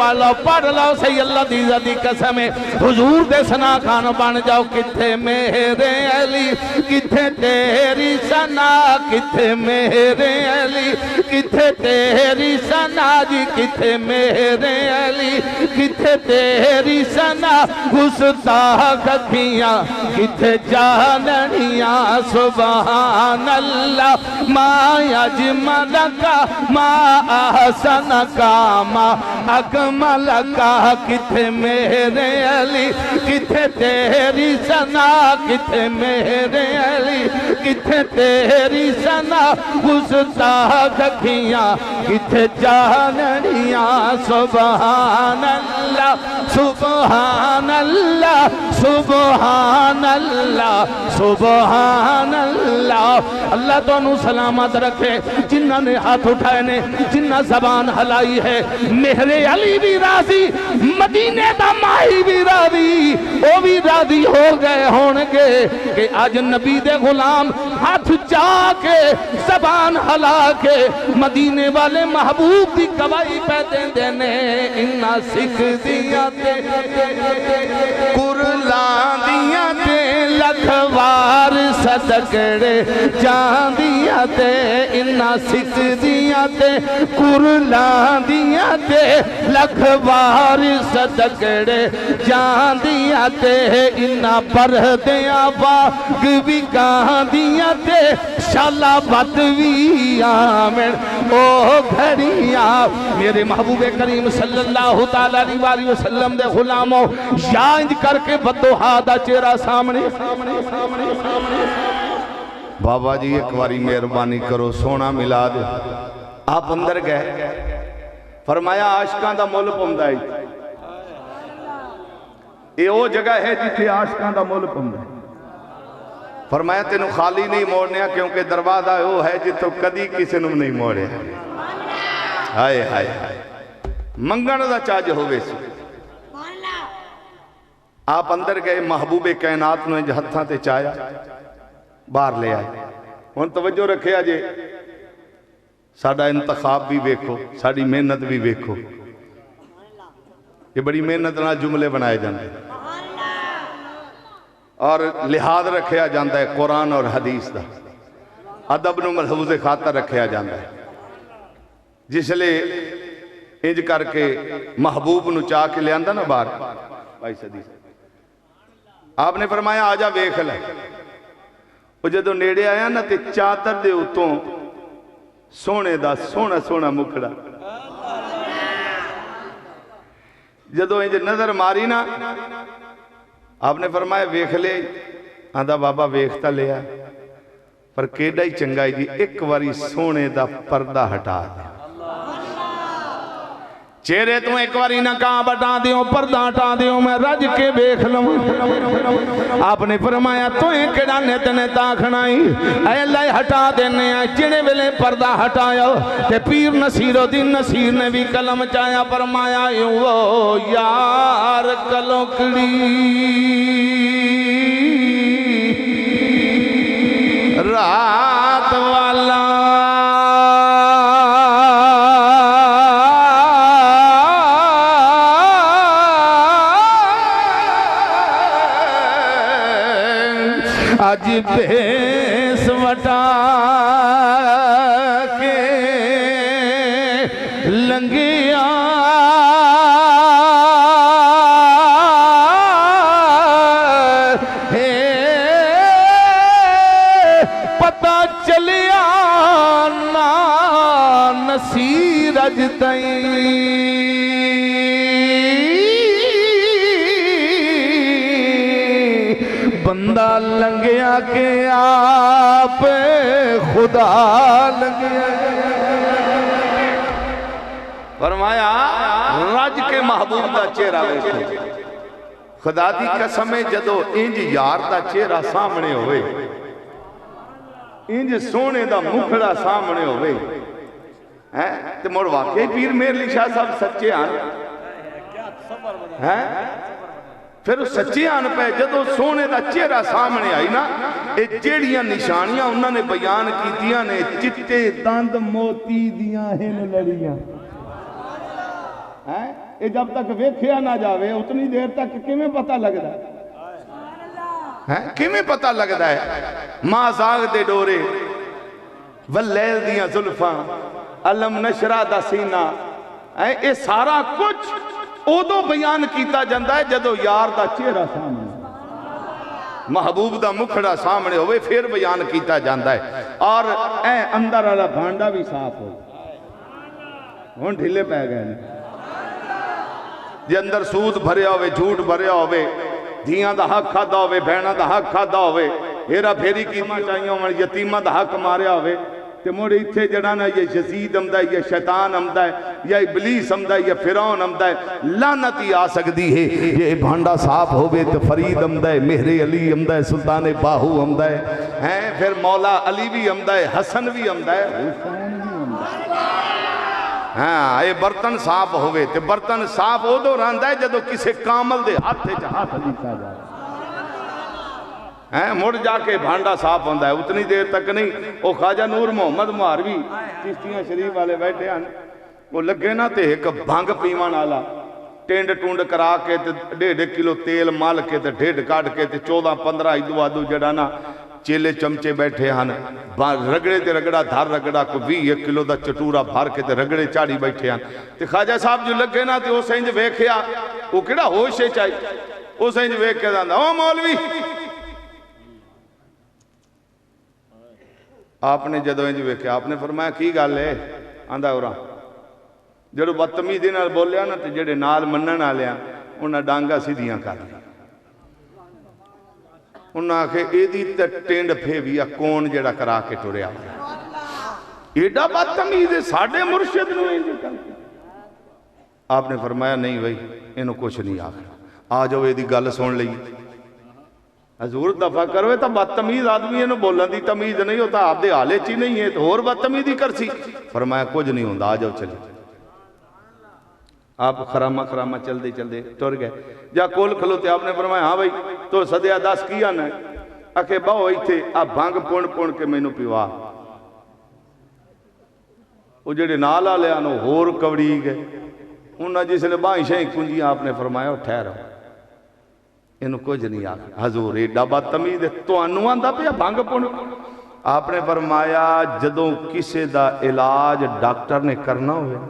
पढ़ लो सही अल्लाह दी इज्जत दी कसम है हुजूर दे सना खान बन जाओ किथे मेरे अली किथे तेरी सना किथे मेरे अली किथे तेरी सना जी किथे मेरे अली किथे तेरी सना गुस्ताख अखियां किथे जाननिया सुभान अल्लाह मा अजमल का मा अहसन का मा अकमल का किथे मेरे अली किथे तेरी सना किथे मेरे अली किथे तेरी सना गुस्ताख अखियां किथे जाननिया सुभान अल्लाह सुभान अल्लाह सुभान अल्लाह सुभान अल्लाह। अल्लाह तुहानू सलामत रखे जिन्हां ने हाथ उठाए ने जिन्हां जबान हलाई है। मेहरे अली भी राजी मदीने दा माही भी राजी वो भी राजी हो गए होंगे कि अज नबी दे गुलाम हाथ जाके जबान हला के मदीने वाले महबूब की गवाही पे देंदे ने। इन्ना सिख दिया ते कुरलांदियां ते लखवार सदकड़े जांदियां ते इन्ना सिख दिया ते कुरलांदियां ते लखवार सदकड़े जांदियां ते इन्ना परदियां बाग भी गांदियां ते शाला बत भी आमन ओ घड़िया। मेरे महबूब करीम सल्लल्लाहु तआला अलैहि वसल्लम दे गुलामों या इंज करके बदोहा दा चेहरा सामने बाबा जी एक बारी मेहरबानी करो सोना मिला दे। आप अंदर गए फरमाया आशिकां दा मुल पौंदा है। ये वो जगह है जिथे आशिकां दा मुल पौंदा है। फरमाया तेनू खाली नहीं मोड़ने क्योंकि दरवाजा वो है जिथों कदी किसी ने नहीं मोड़े। हाय हाय हाय मंगण दा चज होवे सी। आप अंदर गए महबूबे कायनात ने हत्थां ते चाया बाहर ले आए। हुण तवज्जो रखे जे साडा इंतखाब भी वेखो साडी मेहनत भी वेखो। ये बड़ी मेहनत नाल जुमले बनाए जाते और लिहाज रखा जाता है कुरान और हदीस का। अदब नूं महफूज़ खातर रखा जाता है। जिसले इंज करके महबूब नूं चाह के लिया ना बाहर भाई सदी आपने फरमाया आ जा वेख ले। वो जदों नेड़े आया ना तो चादर दे उत्तों सोने दा सोना सोना मुखड़ा जदों इंज नजर मारी ना आपने फरमाया वेख ले। आंदा बाबा वेख तां लिया पर केड़ा ही चंगा है जी एक बारी सोने दा पर्दा हटा दे चेहरे तो एक बारी नकाब हटा दियो पर्दा हटा दियो मैं रज के वेख लवां। आपने फरमाया तुएं केड़ा नित ने ताखनाई ऐ अल्लाह हटा देने जिने वेले पर्दा हटाया ते पीर नसीरुद्दीन नसीर ने भी कलम चाया फरमाया ओ यार कलोकड़ी रात वाला आज भेस वटा के लंगिया हे पता चलिया ना नसीर अज तई बंदा लंघिया के आप खुदा लंघिया। फरमाया रज के महबूब का चेहरा देखो खुदा दी कसम है जदों इंज यार का चेहरा सामने होवे इंज सोने का मुखड़ा सामने होवे हैं ते मुड़ वाकई पीर मेहर अली शाह साहब सच्चे हैं। फिर सच्चे आन पे जदों सोने का चेहरा सामने आई ना ये जेड़ियां निशानियां उन्होंने बयान कीतियां ने चिट्टे दंद मोती दियां हिन लड़ियां हैं ये जब तक वेख्या ना जावे उतनी देर तक किवें पता लगदा है किवें पता लगदा है। मां साग दे डोरे वल्लैल दियां जुल्फां अलम नशरा दा सीना ये सारा कुछ उदों बयान किया जाता है जदों यार का चेहरा सामने महबूब का मुखड़ा सामने होवे फिर बयान किया जाता है। और ए अंदर वाला भांडा भी साफ हो हुण ढिले पै गए ने जे अंदर सूद भरिया होवे झूठ भरिया होवे धियां दा हक खादा होवे बहना दा हक खादा होवे हेरा फेरी कीमा चाहिए होवन यतीमां दा हक मारिया होवे तो मुड़ इत्थे जड़ा ना ये यजीद आंदा है, या शैतान आंदा है, या इबलीस आंदा है, या फिरौन आंदा है, लानत ही आ सकती है। ये भांडा साफ होवे तो फरीद आंदा है, मेहरे अली आंदा है, सुल्तान बाहू आंदा है, फिर मौला अली भी आंदा है, हसन भी आंदा है, हुसैन भी आंदा है। हाँ, ये बर्तन साफ होवे तो बर्तन साफ उदों रहिंदा है जदों किसी कामल दे हाथ च हाथ लिखा जाए है, मुड़ जाके भांडा साफ होता है। उतनी देर तक नहीं। वो ख्वाजा नूर मोहम्मद मुहारवी चिश्तियां शरीफ वाले बैठे हैं, वो लगे ना तो एक भंग पीवन वाला टेंड टूंड करा के 1.5 किलो तेल मल के ढिड कट के 14-15 इदू आदू जड़ा ना चेले चमचे बैठे हैं, रगड़े ते रगड़ा धर रगड़ा को 20 किलो का चटूरा भर के ते रगड़े चाड़ी बैठे हैं। तो ख्वाजा साहब जो लगे ना तो उस इंज वेख्या, वो किहड़ा होश चाहिए, उस इंज वेख के आंदा, ओ मौलवी। आपने जदों इंज वेख्या, आपने फरमाया की गल है? आंदा उरा जो बदतमीजी नाल बोलिया ना, तो जेडे नाल मनण वाले उन्हें डांगा सीधियां कर ली। उन्हें आखे एदी ते टेंड फेवी आ कौन जेड़ा करा के टुरिया, एडा बदतमीज है साडे मुर्शिद नूं इंज करके। आपने फरमाया नहीं भाई इन्हू कुछ नहीं आखना, आ जाओ एदी गल सुन लई। हजूर दफा करो, तो बदतमीज आदमी इन्हू बोलन की तमीज नहीं होता, आपदे हाले च ही नहीं है तो होर बदतमीजी कर सी। फरमाया कुछ नहीं होता, आ जाओ चले। आप खरामा खरामा चलते चलते टुर गए, जा कोल खलोते। आपने फरमाया हाँ भाई तो सदया दस की आना है? आखे बहो इत्थे आ भंग पुण पुण के मैनू पिवा। वो जेडे नाल वाले होर कवड़ी गए, उन्हें जिसले बाहीं शाही कुंजियां। आपने फरमाया ठहरो, इनू कुछ नहीं आ। हजूर एडा बदतमीज तुहानू आंदा पिया भंग पुण। आपने फरमाया जदों किसी का इलाज डॉक्टर ने करना हो,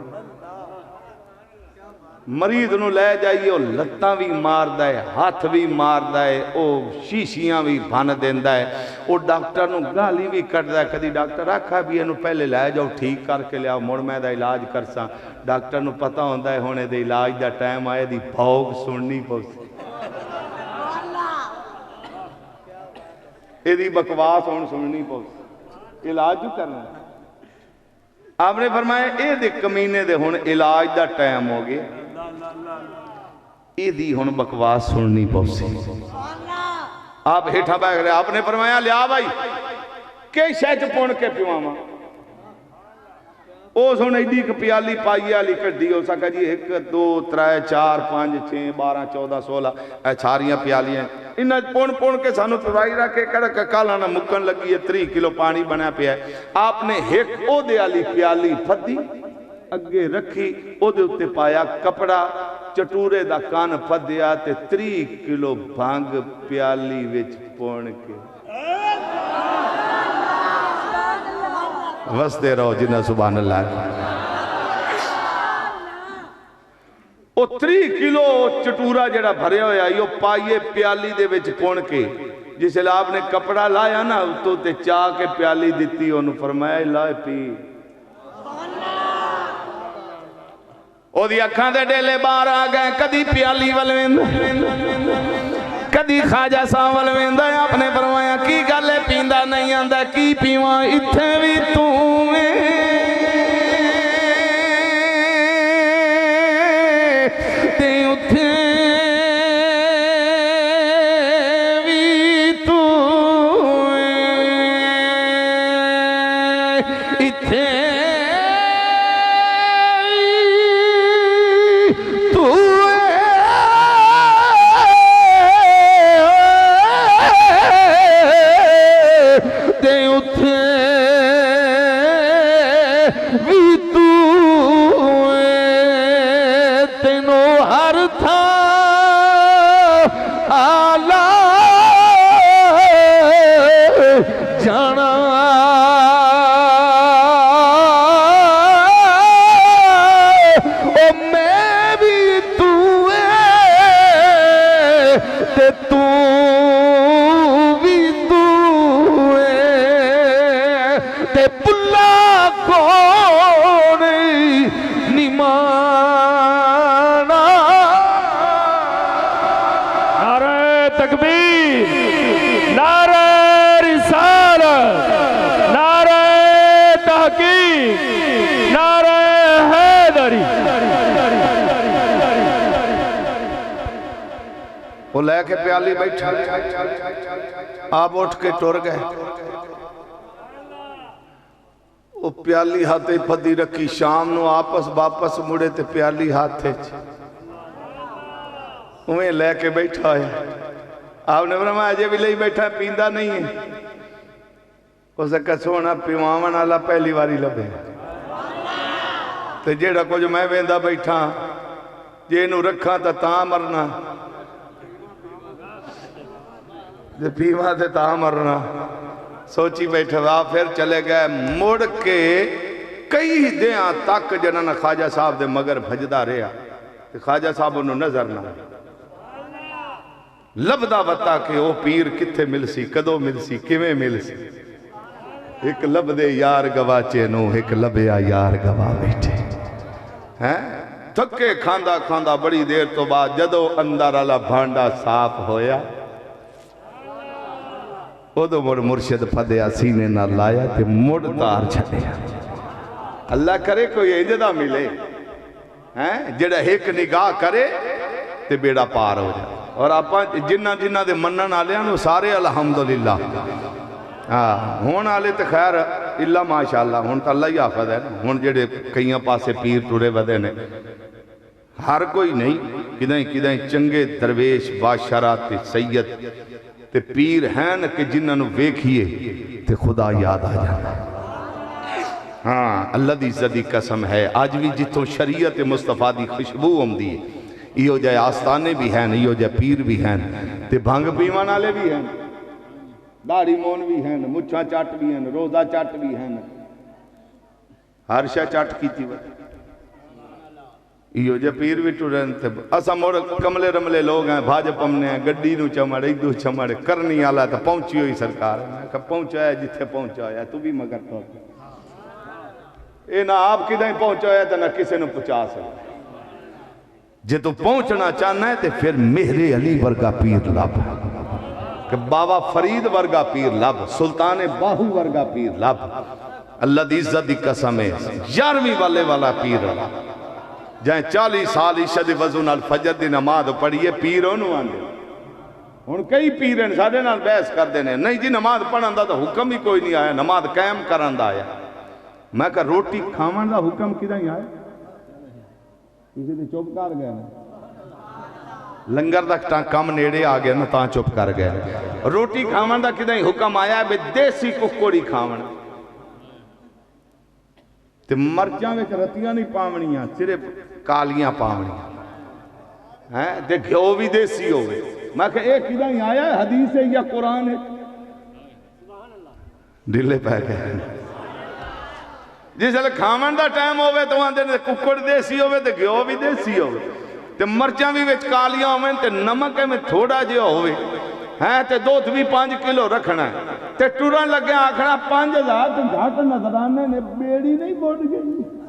मरीज नूं लै जाइए, वो लत्तां भी मारदा है, हाथ भी मारदा है, वो शीशियां भी भन देंदा है, वो डॉक्टर नूं गाली भी कटदा है। कदी डॉक्टर आखा भी इनू पहले लै जाओ ठीक करके लियाओ, मुड़ मैं दा इलाज करसा। डॉक्टर नूं पता होंदा है हुण इहदे इलाज दा टाइम आया, दी भौग सुननी पउसी, इहदी बकवास हुण सुननी पउसी, इलाज क्यों करना। आपने फरमाया ये दे कमीने दे हुण इलाज दा टाइम हो गया, इहदी हुण बकवास सुननी पउसी। आप हेठा बैठ रहे। आपने फरमाया लिया भाई के शह च पुण के पिवावां। उस हुण एडी एक प्याली पाई वाली कड्डी, हो सका जी 1 2 3 4 5 6 12 14 16 ए सारियां प्यालियां इन्हें पुण पुण के सानू पिवाई रख के कड़क काला ना मुक्कन लगी है। 3 किलो पानी बनया पिया। आपने एक ओदे वाली प्याली फदी अगे रखी, ओदे उत्ते पाया कपड़ा, चटूरे दा कान फद्या ते 3 किलो भंग प्याली विच पुण के वसते रहो जिन्ना सुभान अल्लाह। वो 3 किलो चटूरा जड़ा भरया होया यो पाइए प्याली दे विच पुण के, जिसले आपने कपड़ा लाया ना उतो ते चाह के प्याली दिती, ओनू फरमाया ला पी। ओदी अखां दे डेले बाहर आ गए, कदी प्याली वल वेंदा कदी ख्वाजा साहब वल वेंदा। आपने फरमाया की गल है पींदा नहीं आंदा, की पीवां इत्थे भी तू ते उत्थे भी तू इत्थे वो लैके प्याली बैठा, आप उठ के टुर गए। वो प्याली हाथे फदी रखी, शाम ਨੂੰ आपस वापस मुड़े ते प्याली हाथे उवें लैके बैठा है। आपने फरमाया अजे भी ले बैठा, पींदा नहीं है। उस सोना पिवावन वाला पहली बारी लभे, ते जेड़ा कुछ मैं वेंदा बैठा जे इनू रखा तो मरना, जे पीवा ते मरना। सोची बैठे आ, फिर चले गए। मुड़ के कई दिया तक जना ख्वाजा साहब दे मगर भजदा रहा, ते ख्वाजा साहब उन्होंने नजर ना लभदा वता कि वह पीर किथे मिलसी, कदों मिलसी, किवें मिलसी। एक लभदे यार गवाचे नू, एक लभया यार गवा बैठे हैं। थके खांदा खांदा बड़ी देर तो बाद जदों अंदर वाला भांडा साफ होया, उदों मुड़ मुर्शिद फदिया सीने ना लाया ते मुड़ तार छड़िया। अल्लाह करे कोई इंज दा मिले हैं जेड़ा एक निगाह करे ते बेड़ा पार हो जाए। और आप जिन्ना जिन्ना दे मनन वालियां नूं सारे अलहमदुलिल्लाह। हाँ हुण वाले तो खैर इला माशाअल्लाह, हुण तो अल्लाह ही आफद है ना। हुण जेड़े कई पासे पीर टुरे वधे ने, हर कोई नहीं, किदां किदां चंगे दरवेश बादशाह ते सैयद ते पीर हैं कि जिन्हां नूं वेखिए ते खुदा याद आ जाता। हाँ अल्लाह दी इज्जत दी कसम है, अज भी जिथों शरीयत मुस्तफा दी खुशबू आउंदी है, इहो जे आस्थाने भी हैं, इहो जे पीर भी हैं, ते भंग पीवन वाले भी हैं, दाढ़ी मोन भी हैं, मुछां चट भी हैं, रोजा चट भी हैं, हर शय चट कीती वे। इहो जे पीर भी टुरन ते असां मुड़ कमले रमले लोग हैं, भाजप हमने गड्डी नूं चमड़ इदू चमड़ करनी आला तो पहुंची हुई सरकार। मैं कहा पहुंचाया जिथे पहुंचाया, तू भी मगर तो ये ना आप किधर पहुंचाया तो ना किसी ने पहुंचा सकता। जे तू पहुंचना चाहना है तो फिर मेहरे अली वर्गा पीर लब, कि बाबा फरीद वर्गा पीर लब, सुल्तान बाहू वर्गा पीर लब। अल्लाह दी इज्जत दी कसम है, 11वीं वाले वाला पीर जै 40 साल इशा दी वजू नाल फजर दी नमाज पढ़िए, पीर ओनू आंदे। हुण कई पीर हैं साडे नाल बहस करते हैं, नहीं जी नमाज पढ़न दा तो हुक्म ही कोई नहीं आया, नमाज कायम करन दा आया। मैं कहा रोटी खावन दा हुक्म किदां ही आया, किसी ने चुप कर गए, लंगर दा कम नेड़े आ गया ना तां चुप कर गए। रोटी खावन दा किदां ही हुक्म आया भी देसी कुक्कड़ी खावन, ते मर्चां विच रतियां नहीं पावणियां, सिर्फ कालियां पावणियां हैं, ते घ्यो भी देसी होवे। मैं कहा ये किदां ही आया, हदीस है या कुरान है? ढिले पै गए। जिसले खावन का टाइम होवे तो आंदे ने कुक्कड़ देसी होवे ते घ्यो भी देसी होवे, ते मर्चां भी विच कालियां होवन, ते नमक में थोड़ा जिहा होवे हैं, ते दुध भी 5 किलो रखना है। ते टुरन लगे आखना 5000 तो घाट नजराने ने बेड़ी नहीं बुड़ गई।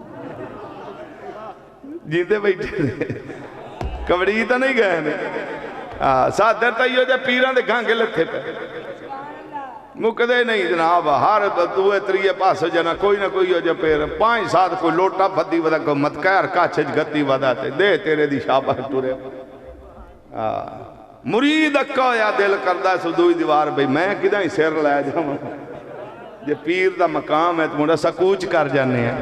जीते बैठे कबड़ी तो नहीं गए ने। सादर तो इहो जे पीरां दे गांगे लथे पे मुकदे नहीं जनाब, हर दूए त्रीए पास जना कोई ना कोई हो जा पेर 5-7 कोई लोटा फदी वदा को मत कहर काछ गति वदा ते दे तेरे दी शाबाश टुरे। मुरीद अक्का होया दिल करदा सुदूई दीवार बई मैं किदां ही सिर लै जावां, जे पीर दा मकाम है तो मुंडा सकूच कर जाने हैं।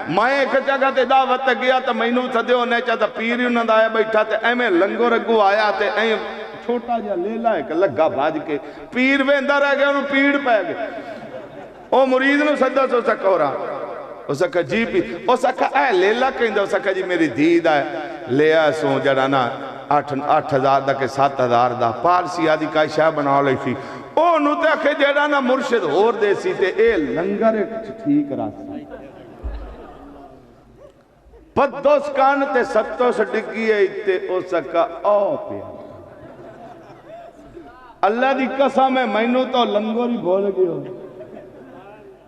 मैं एक जगह ते दावत गया तो मैनू सद्यो ने चाहता पीर ही उन्हां दा आया बैठा ते एवें लंगो रगू आया ते ऐ छोटा जिहा लेला एक लगा भज के पीर वेंदा रह गया, उन्होंने पीड़ पै गई। ओ मुरीद नूं सदा सो सकोरा उस आखा जी पी उस आखा ऐ लेला कहंदा, उस आखा जी मेरी धी दा ले आ सो जड़ा ना 8,000 दा के 7,000 दा पारसी आदि का शाह बना लई सी। ओनू ते आखे जेड़ा ना मुर्शिद होर दे सी ते ए लंगर ठीक रासी पद्दोस कान ते सत्तोस डिग्गी ते उस आखा ओ पिया अल्लाह दी कसम है मैनू तो लंगोर ही भूल गयो।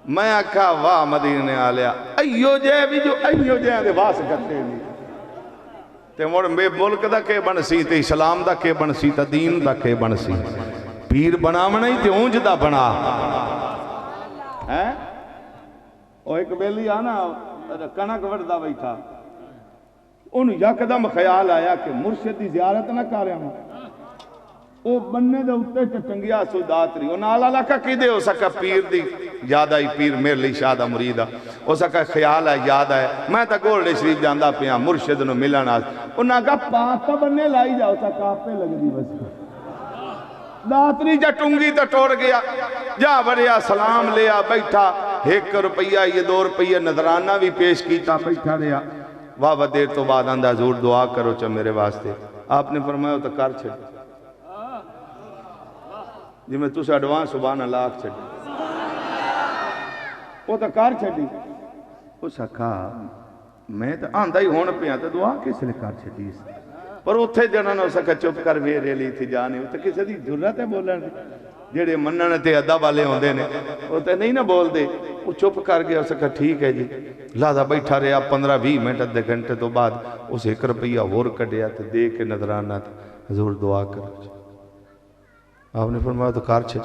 मैं आखा वाह मदीने आलिया अयो जे भी जो अयो जे दे वास करते नहीं ते मुड़ मे मुल्क दा के बनसी ते इस्लाम दा के बनसी ते दीन दा के बनसी। पीर बनावना ही ते ऊंज दा बना है। ओ एक बेली आ ना कणक वढ़दा बैठा, उन्हें यकदम ख्याल आया कि मुर्शिद की जियारत ना कर ਉਹ ਬੰਨੇ ਦੇ ਉੱਤੇ ਟੰਗਿਆ ਸੋ ਦਾਤਰੀ ਉਹ ਨਾਲ ਵਾਲਾ ਕਾ ਕਿਦੇ ਹੋ ਸਕਾ ਪੀਰ ਦੀ ਜ਼ਿਆਦਾ ਹੀ ਪੀਰ ਮੇਰੇ ਲਈ ਸ਼ਾਹ ਦਾ ਮੁਰੀਦ ਆ ਹੋ ਸਕਾ ਖਿਆਲ ਹੈ ਯਾਦ ਹੈ ਮੈਂ ਤਾਂ ਗੋਲਡੇ ਸ਼ਰੀਫ ਜਾਂਦਾ ਪਿਆ ਮੁਰਸ਼ਿਦ ਨੂੰ ਮਿਲਣ ਆ ਉਹਨਾਂ ਕਾ ਪਾਪ ਤਾਂ ਬੰਨੇ ਲਾਈ ਜਾਓ ਸਕਾ ਆਪੇ लगदी बस दातरी जा टूंगी तो टुर गया जा वड़िया सलाम लिया बैठा 1 रुपया ये 2 रुपये नजराना भी पेश किया बैठा रहा वाह वाह देर तो बाद आंदा हजूर दुआ करो च मेरे वास्ते आपने फरमाया तो कर छड़ जिमें तुस एडवांस सुभान अल्लाह छड़ी वो तो कर छड़ी उस आखा मैं तो आंदा ही होने पिया तो दुआ किस लिए कर छड़ी पर उत्थे जना ने उस चुप कर मेरे लिए थी जाने उत्ते किसी की जरूरत है बोलने की जेड़े मनण ते अद्धा वाले होंदे ने वो तो नहीं ना बोलते वो चुप कर गया उस ठीक है जी लादा बैठा रहा 15-20 मिनट अद्धे घंटे तो बाद उस 1 रुपया होर कढ़िया तो दे के नजराना हजूर दुआ करो आपने फरमाया तो कार छे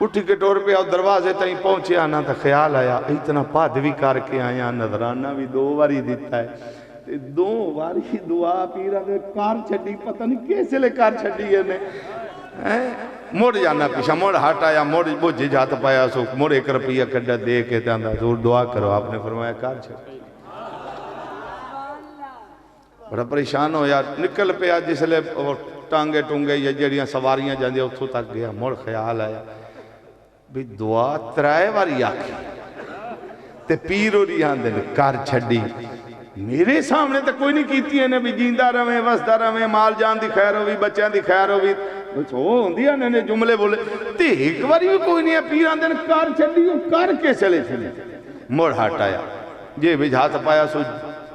उठी के टोर पे दरवाजे तई पहुंचे आना तो ख्याल आया इतना भद भी करके आया नजराना भी 2 बारी दिता है 2 बारी दुआ पीरा ने कार छड़ी पता नहीं किस ले कार छड़ी है मुड़ जाना पीछा मुड़ हट आया मुड़ बोझे जात पाया सो मुड़ 1 रुपया कड्डा दे के हजूर दुआ करो आपने फरमाया कार छड़ी बड़ा परेशान होया निकल पिया जिसले टांगे टूंगे या जड़ियाँ सवारियां जांदियां उतों तक गया मुड़ ख्याल आया भी दुआ 3 बारी आखी ते पीर होरी आंदे ने कर छड़ी मेरे सामने तो कोई नहीं की ने भी जींदा रवे वसदा रवे माल जान की खैर होवी बच्चों की खैर होवी होंदियां ने जुमले बोले ते एक बारी भी कोई नहीं है पीर आंदे ने कर छड़ी कर के चले चले मुड़ हट आया जे भी हाथ पाया सो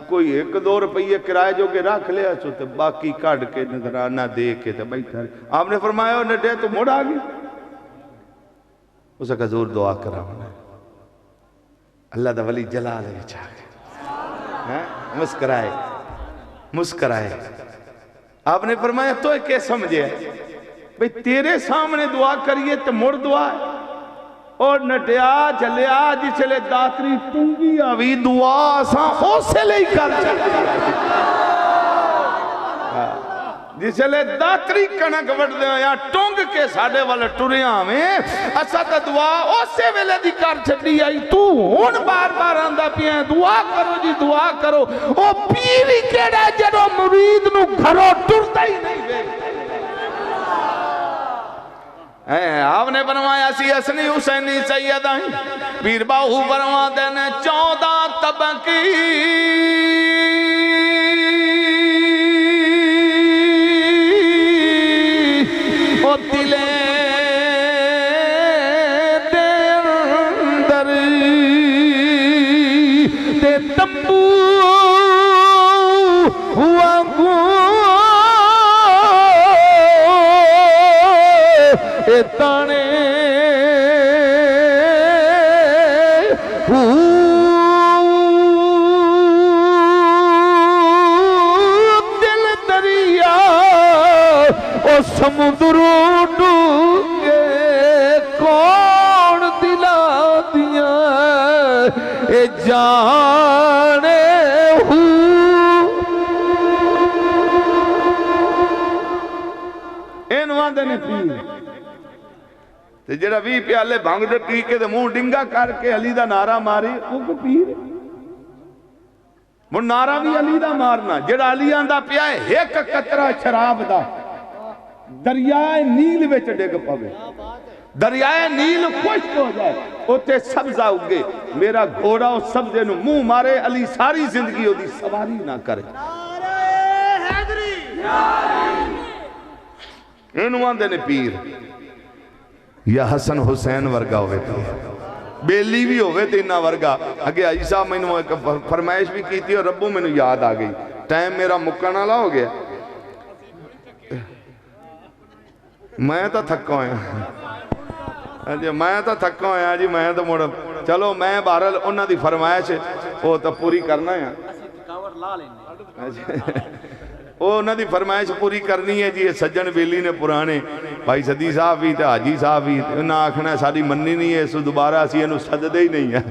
कोई 1-2 रुपये किराए जो के रख लिया सो तो बाकी कट के नजराना दे के तो बैठा आपने फरमाया नड्डे तो मुड़ आ गई उसे हजूर दुआ करा अल्लाह दा वली जलाल विच आ गया मुस्कराए मुस्कराए आपने फरमाया तो क्या समझे भाई तेरे सामने दुआ करिए तो मुड़ दुआ और नटिया चलिया जिसले दातरी टूंगी आवी दुआ असा उसे ले कर जिसले दातरी कणक वढ़दे या टुंग के साडे वाल टुरिया में असा तो दुआ उसे वेले दी कर छड्डी आई तू हुण बार-बार आंदा पिया दुआ करो जी दुआ करो ओ पीर ही केड़ा जदों मुरीद नु घरों टुरदा ही नहीं वे आपने बनवाया सी असनी हुसैनी सैयद पीर बाहू बनवा देने 14 तबकी ओ दिले दे अंदर ते तंबू हुआ ताने दिल दरिया ओ समुद्र डूंगे कौन दिला दिया ए जाने ने पी ते जेड़ा 20 प्याले भंग दे पी के मुंह डिंगा करके अली दा नारा मारी वो पीर मुड़ नारा भी अली दा मारना जेड़ा अली आंदा पिया एक कतरा शराब दा दरियाए नील विच डिग पवे दरियाए नील खुश्क हो जाए उत्ते सब्जा उगे मेरा घोड़ा उस सब्जे नु मुंह मारे अली सारी जिंदगी ओदी सवारी ना करे इनू आंदे ने पीर या हसन हुसैन वर्गा होवे बेली भी होवे ते इन्ना वर्गा अगे आई साहब मैनू एक फरमाइश भी की थी और रब्बू मैनू याद आ गई टाइम मेरा मुक्कण वाला हो गया मैं तो थका होया जी मैं तो थका होया जी मैं तो मुड़ चलो मैं बहरल उन्हां दी फरमाइश वो तो पूरी करना है उन्हां दी फरमाइश पूरी करनी है जी सज्जन बेली ने पुराने भाई सदी साहब भी तो हाजी साहब भी उन्हें आखना साड़ी मन्नी नहीं है इस दोबारा असी इहनूं सददे ही नहीं है।